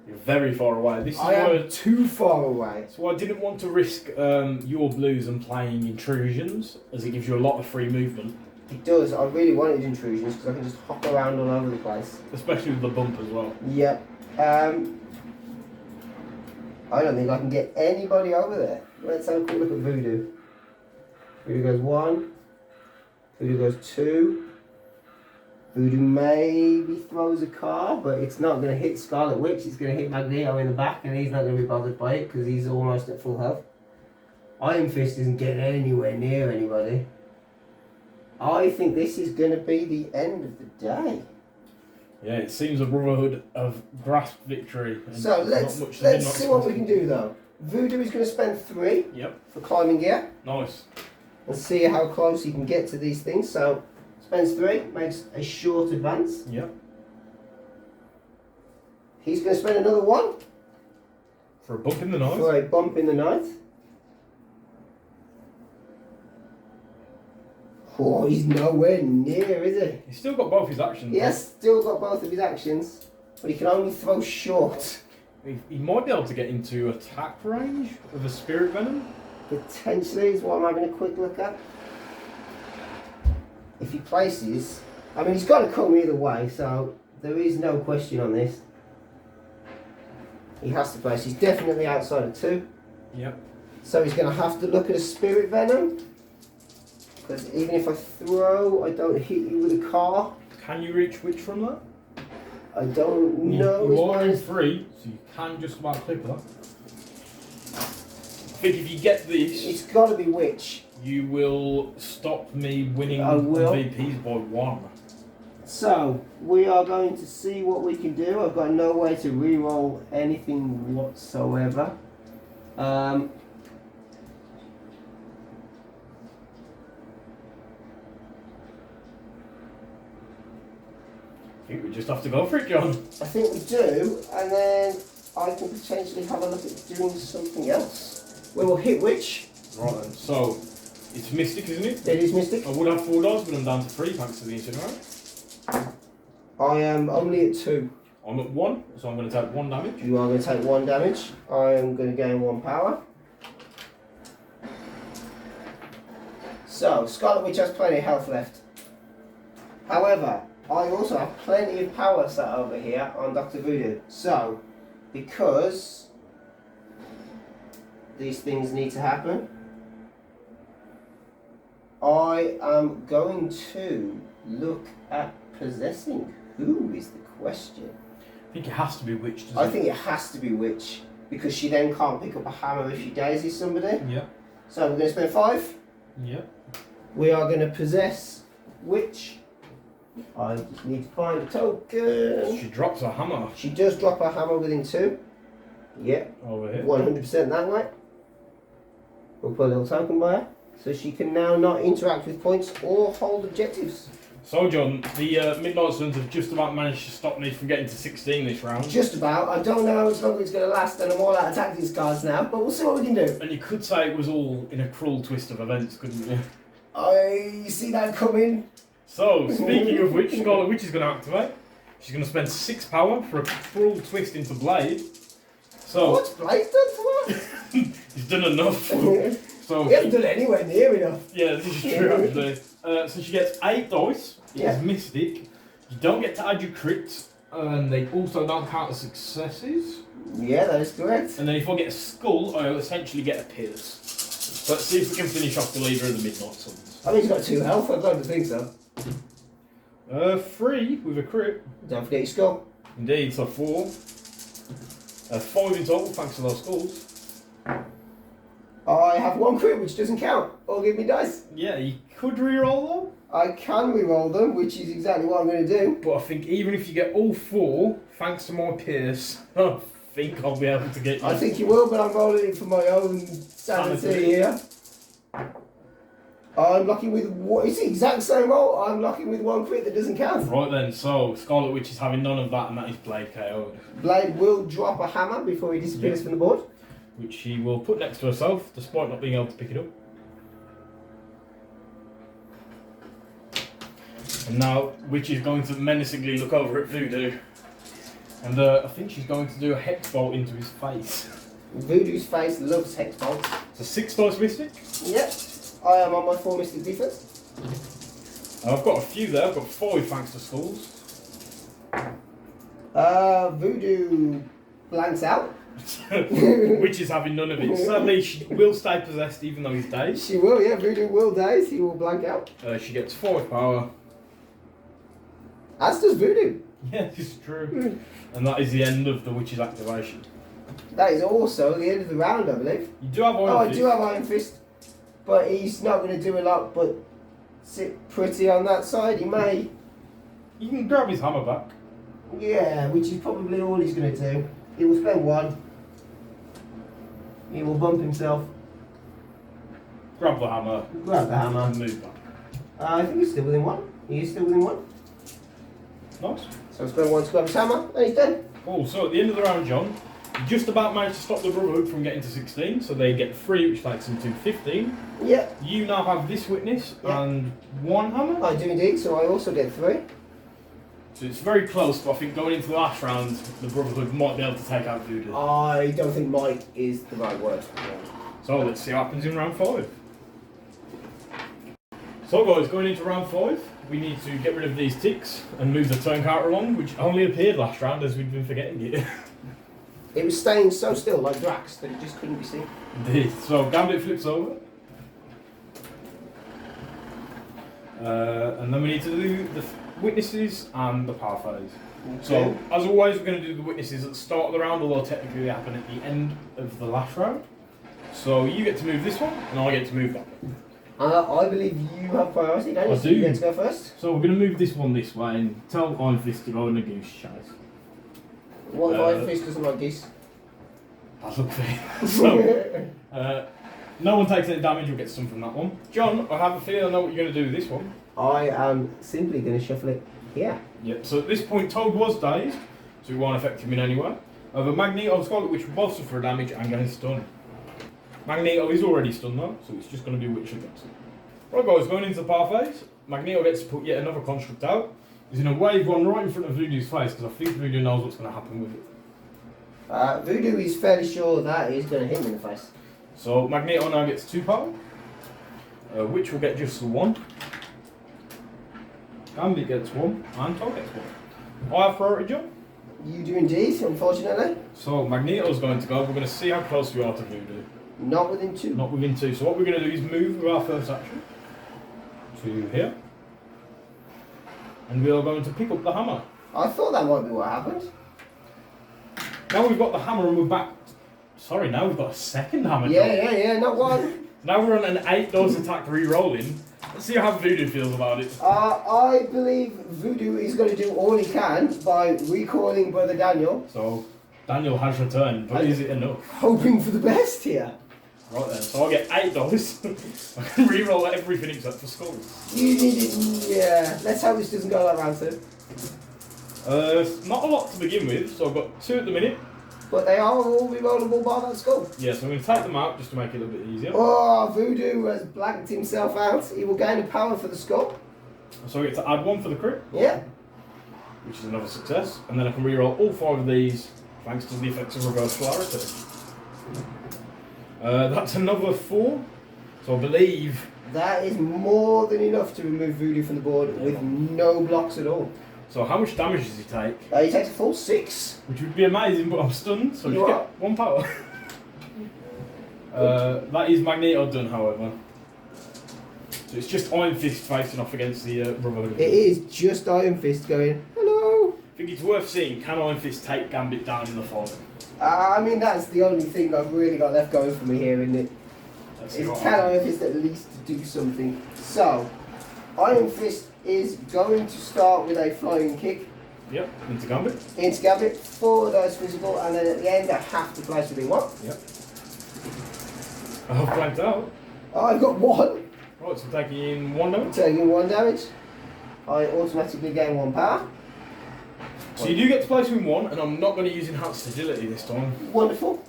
You're very far away. This is I am too far away. So I didn't want to risk your blues and playing intrusions, as it gives you a lot of free movement. It does. I really wanted intrusions because I can just hop around all over the place. Especially with the bump as well. Yep. I don't think I can get anybody over there. Let's have a quick look at Voodoo. Voodoo goes 1. Voodoo goes 2. Voodoo maybe throws a card, but it's not going to hit Scarlet Witch. It's going to hit Magneto in the back, and he's not going to be bothered by it because he's almost at full health. Iron Fist isn't getting anywhere near anybody. I think this is going to be the end of the day. Yeah, it seems a Brotherhood of grasped victory. So let's see what we can do though. Voodoo is going to spend 3 for climbing gear. Nice. And see how close he can get to these things. So spends 3, makes a short advance. Yep. He's going to spend another 1 For a bump in the night. for a bump in the night. Oh, he's nowhere near, is he? He's still got both his actions. He has still got both of his actions, but he can only throw short. He might be able to get into attack range of a Spirit Venom. Potentially is what I'm having a quick look at. If he places, I mean, he's got to come either way, so there is no question on this. He has to place. He's definitely outside of 2. Yep. So he's going to have to look at a Spirit Venom. Because even if I throw, I don't hit you with a car. Can you reach Witch from that? I don't know. You are in 3, so you can just about clip that. I think if you get this, It's got to be Witch. you will stop me winning I will. MVPs by 1. So, we are going to see what we can do. I've got no way to reroll anything whatsoever. I think we just have to go for it, John. I think we do, and then I can potentially have a look at doing something else. We will hit Witch. Right then, so it's Mystic, isn't it? It is Mystic. I would have 4 dice, but I'm down to 3 thanks to the Incinerate. I am only at 2. I'm at 1, so I'm going to take 1 damage. You are going to take 1 damage. I am going to gain 1 power. So, Scarlet Witch has plenty of health left. However, I also have plenty of power set over here on Dr. Voodoo. So, because these things need to happen, I am going to look at possessing. Who is the question? I think it has to be Witch, doesn't I it? think it has to be Witch, because she then can't pick up a hammer if she daisies somebody. Yeah. So we're going to spend 5. Yeah. We are going to possess which? I just need to find a token. She drops a hammer. She does drop a hammer within 2. Yep. Over here. 100% that way. We'll put a little token by her. So she can now not interact with points or hold objectives. So John, the Midnight Suns have just about managed to stop me from getting to 16 this round. Just about. I don't know how much longer it's going to last, and I'm all out of tactics cards now, but we'll see what we can do. And you could say it was all in a cruel twist of events, couldn't you? I see that coming. So, speaking of which, Scarlet Witch is going to activate. She's going to spend 6 power for a cruel twist into Blade. So What's Blade done to us? he's done enough. So He hasn't done it anywhere near enough. yeah, this is true actually. So she gets 8 dice. Yeah. It's Mystic. You don't get to add your crits, and they also don't count as successes. Yeah, that is correct. And then if I get a skull, I essentially get a pierce. Let's see if we can finish off the leader of the Midnight Suns. I mean, he's got 2 health. I don't think so. 3 with a crit. Don't forget your skull. Indeed, so 4. 5 in total, thanks to those skulls. I have 1 crit, which doesn't count. Or give me dice. Yeah, you could reroll I can reroll them, which is exactly what I'm going to do. them, but I think even if you get all 4, thanks to my pierce, I think I'll be able to get you. I think you will, but I'm rolling it for my own sanity here. I'm lucky with what? It's the exact same roll. I'm lucky with 1 crit that doesn't count. Right then, so Scarlet Witch is having none of that, and that is Blade KO, Blade will drop a hammer before he disappears from the board. which she will put next to herself, despite not being able to pick it up. And now, Witch is going to menacingly look over at Voodoo, and I think she's going to do a Hex Bolt into his face. Voodoo's face loves hex bolts. It's a 6 dice Mystic. Yep. I am on my 4 mystic defense. And I've got a few there, I've got 5 thanks to skulls. Voodoo blanks out. Witch is having none of it. Sadly, she will stay possessed even though he's dazed. She will, yeah. Voodoo will daze. He will blank out. She gets 5 power. As does Voodoo. Yeah, this is true. And that is the end of the Witch's activation. That is also the end of the round, I believe. You do have Iron I Fist. do have Iron Fist, but he's not going to do a lot but sit pretty on that side. He may, You can grab his hammer back. yeah, which is probably all he's going to do. He will spend 1. He will bump himself, Grab the hammer. grab the hammer. And move back. I think he's still within 1. He is still within 1. Nice. So I'll spend 1 to grab his hammer, and he's dead. Cool. So at the end of the round, John, you just about managed to stop the Brotherhood from getting to 16, so they get 3, which takes them to 15. Yeah, You now have this witness Yeah. and 1 hammer. I do indeed, so I also get 3. So it's very close, but I think going into the last round, the Brotherhood might be able to take out Voodoo. I don't think might is the right word. So let's see what happens in round 5. So guys, going into round 5, we need to get rid of these ticks and move the turn counter along, which only appeared last round as we'd been forgetting it. It was staying so still, like Drax, that it just couldn't be seen. Indeed. So Gambit flips over. And then we need to do the witnesses and the power phase. So, as always, we're going to do the witnesses at the start of the round, although technically they happen at the end of the last round. So you get to move this one, and I get to move that one. I believe you have priority, don't you? I So do. you get to go first. So we're going to move this one this way and tell Iron Fist to go on a goose chase. What if Iron Fist doesn't like geese? That's unfair. So, no one takes any damage or gets some from that one. John, I have a feeling I know what you're going to do with this one. I am simply going to shuffle it here. Yep, so at this point Toad was dazed, so it won't affect him in any way. However, Magneto and Scarlet Witch will both suffer damage and get stunned. Magneto is already stunned though, so it's just going to be Witch against him. Right guys, going into the power phase, Magneto gets to put yet another construct out. He's going to wave one right in front of Voodoo's face, because I think Voodoo knows what's going to happen with it. Voodoo is fairly sure that he's going to hit him in the face. So Magneto now gets 2 power, Witch will get just the 1. Gambit gets 1, and Toad gets 1. I have priority, John. You do indeed, unfortunately. So Magneto's going to go, we're going to see how close we are to Voodoo. Not within 2. Not within 2. So what we're going to do is move with our first action to here. And we are going to pick up the hammer. I thought that might be what happened. Now we've got the hammer and we're back. Sorry, now we've got a second hammer. Yeah, not 1. Now we're on an 8 dice attack re-rolling. Let's see how Voodoo feels about it. I believe Voodoo is going to do all he can by recalling Brother Daniel. So, Daniel has returned, but is it enough? Hoping for the best here. Right then, so I get 8 dice. I can re-roll everything except for skulls. You need it, yeah. Let's hope this doesn't go like round 2. Not a lot to begin with, so I've got 2 at the minute. But they are all re-rollable by that skull. Yeah, so I'm going to take them out just to make it a little bit easier. Oh, Voodoo has blanked himself out. He will gain a power for the skull. So I get to add 1 for the crit, Yeah. which is another success. And then I can re-roll all 5 of these thanks to the effects of reverse polarity. That's another 4. So I believe... That is more than enough to remove Voodoo from the board with no blocks at all. So how much damage does he take? He takes a full 6. Which would be amazing, but I'm stunned, so I just get 1 power. That is Magneto done, however. So it's just Iron Fist facing off against the Brotherhood. It is just Iron Fist going, hello. I think it's worth seeing, can Iron Fist take Gambit down in the fight? I mean, that's the only thing I've really got left going for me here, isn't it? Is can Iron Fist at least do something? So, Iron Fist is going to start with a flying kick. Yep, into Gambit. Into Gambit, 4 dice physical, and then at the end I have to place within 1. Yep. I've blanked out. Oh, I've got 1. Right, so taking 1 damage. Taking 1 damage. I automatically gain 1 power. So you do get to place within 1, and I'm not going to use Enhanced Agility this time. Wonderful.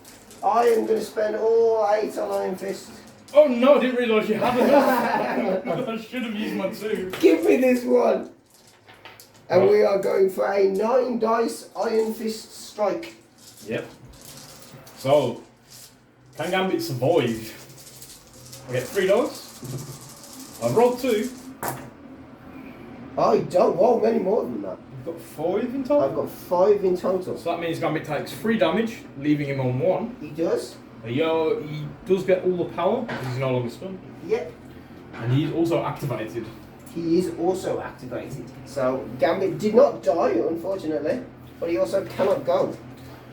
I am going to spend all 8 on Iron Fist. Oh no, I didn't realise you had enough. I should have used my 2. Give me this one. And we are going for a 9 dice Iron Fist strike. Yep. So, can Gambit survive? I get 3 dice. I've rolled 2. I don't roll many more than that. You've got 5 in total? I've got 5 in total. So that means Gambit takes 3 damage, leaving him on 1. He does? He does get all the power because he's no longer stunned. Yep. And he's also activated. He is also activated. So Gambit did not die, unfortunately, but he also cannot go.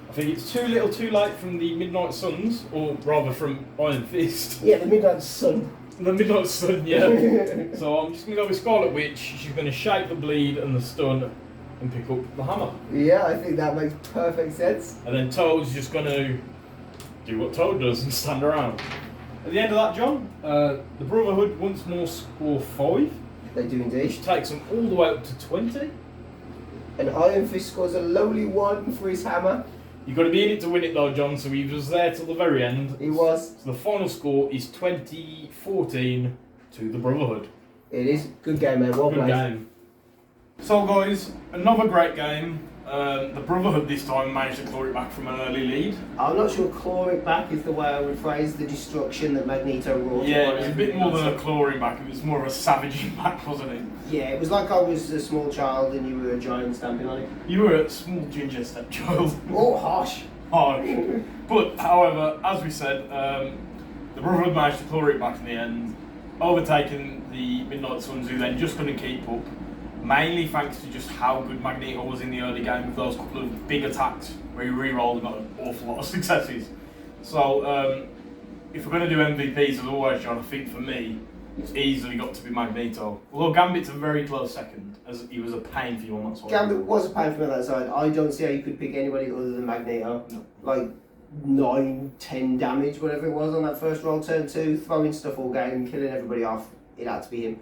I think it's too little too late from the Midnight Suns, or rather from Iron Fist. Yeah, the Midnight Sun. The Midnight Sun, yeah. So I'm just going to go with Scarlet Witch. She's going to shake the bleed and the stun and pick up the hammer. Yeah, I think that makes perfect sense. And then Toad's just going to do what Toad does and stand around. At the end of that, John, the Brotherhood once more score 5. They do indeed. Which takes them all the way up to 20. And Iron Fist scores a lowly 1 for his hammer. You've got to be in it to win it though, John, so he was there till the very end. He was. So the final score is 20-14 to the Brotherhood. It is. Good game, mate. Well Good played. game. So guys, another great game. The Brotherhood this time managed to claw it back from an early lead. I'm not sure claw it back is the way I would phrase the destruction that Magneto wrought. Yeah, it was a bit more than a clawing back, it was more of a savaging back, wasn't it? Yeah, it was like I was a small child and you were a giant stamping on it. You were a small ginger stepchild. Oh, harsh. Harsh. But, however, as we said, the Brotherhood managed to claw it back in the end, overtaking the Midnight Suns, who then just couldn't keep up. Mainly thanks to just how good Magneto was in the early game with those couple of big attacks where he re-rolled and got an awful lot of successes. So, if we're going to do MVPs as always, John, I think for me, it's easily got to be Magneto. Although Gambit's a very close second, as he was a pain for you on that side. Gambit was a pain for me on that side. I don't see how you could pick anybody other than Magneto. No. Like 9, 10 damage, whatever it was on that first roll, turn 2, throwing stuff all game, killing everybody off. It had to be him.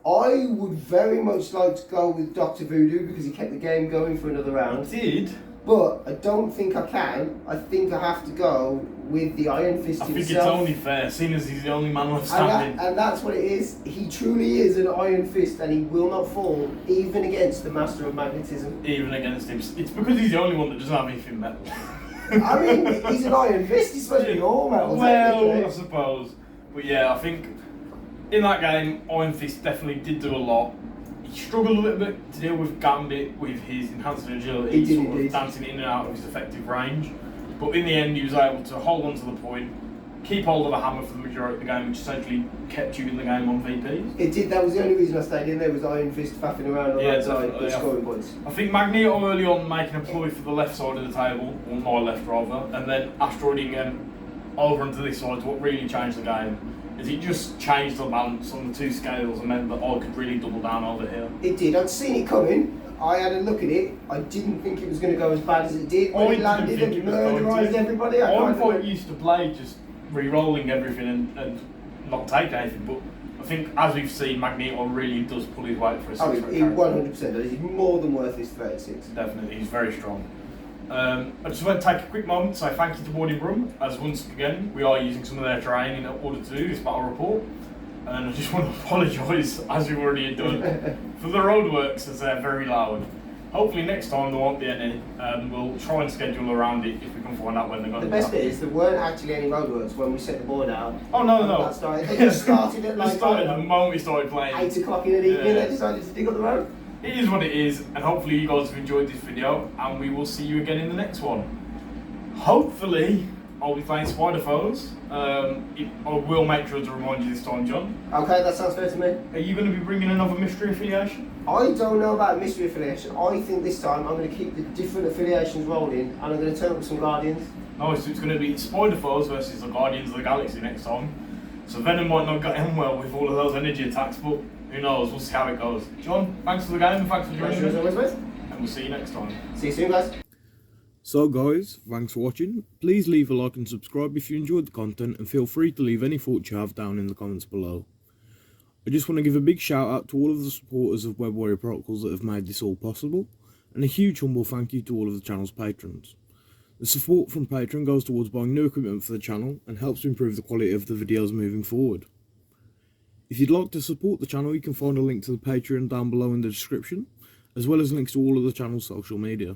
I would very much like to go with Dr. Voodoo because he kept the game going for another round. He did. But I don't think I can. I think I have to go with the Iron Fist I himself. think it's only fair, seeing as he's the only man left standing. And that's what it is. He truly is an Iron Fist and he will not fall, even against the Master of Magnetism. Even against him. It's because he's the only one that doesn't have anything metal. I mean, he's an Iron Fist. He's supposed to be all metal. Well, I suppose. But yeah, I think in that game, Iron Fist definitely did do a lot. He struggled a little bit to deal with Gambit with his enhanced agility, sort of dancing in and out of his effective range. But in the end, he was able to hold on to the point, keep hold of the hammer for the majority of the game, which essentially kept you in the game on VPs. It did. That was the only reason I stayed in there, was Iron Fist faffing around on that side, but scoring points. I think Magneto early on making a ploy for the left side of the table, or my left rather, and then asteroiding over onto this side, what really changed the game is it just changed the balance on the two scales and meant that I could really double down over here. It did. I'd seen it coming. I had a look at it. I didn't think it was going to go as bad as it did. When it landed and murderised everybody. I'm quite used to play just re-rolling everything and not take anything, but I think as we've seen, Magneto really does pull his weight for a 6 Oh, threat he character. 100% does. He's more than worth his 36. Definitely, he's very strong. I just want to take a quick moment to say thank you to Brum, as once again we are using some of their training in order to do this battle report. And I just want to apologise, as we've already done, for the roadworks as they're very loud. Hopefully next time there won't be any, we'll try and schedule around it if we can find out when they're going to be. The best bit is there weren't actually any roadworks when we set the board out. Oh no. They just started at like the moment we started playing. 8 o'clock in the evening, they decided to dig up the road. It is what it is, and hopefully you guys have enjoyed this video, and we will see you again in the next one. Hopefully, I'll be playing Spider Foes. I will make sure to remind you this time, John. Okay, that sounds fair to me. Are you going to be bringing another mystery affiliation? I don't know about mystery affiliation. I think this time I'm going to keep the different affiliations rolling, and I'm going to turn up with some Guardians. No, so it's going to be Spider Foes versus the Guardians of the Galaxy next time. So Venom might not get in well with all of those energy attacks, but who knows, we'll see how it goes. John, thanks for the game and thanks for joining us. And we'll see you next time. See you soon, guys. So guys, thanks for watching. Please leave a like and subscribe if you enjoyed the content, and feel free to leave any thoughts you have down in the comments below. I just want to give a big shout out to all of the supporters of Web Warrior Protocols that have made this all possible, and a huge humble thank you to all of the channel's patrons. The support from Patreon goes towards buying new equipment for the channel and helps to improve the quality of the videos moving forward. If you'd like to support the channel, you can find a link to the Patreon down below in the description, as well as links to all of the channel's social media.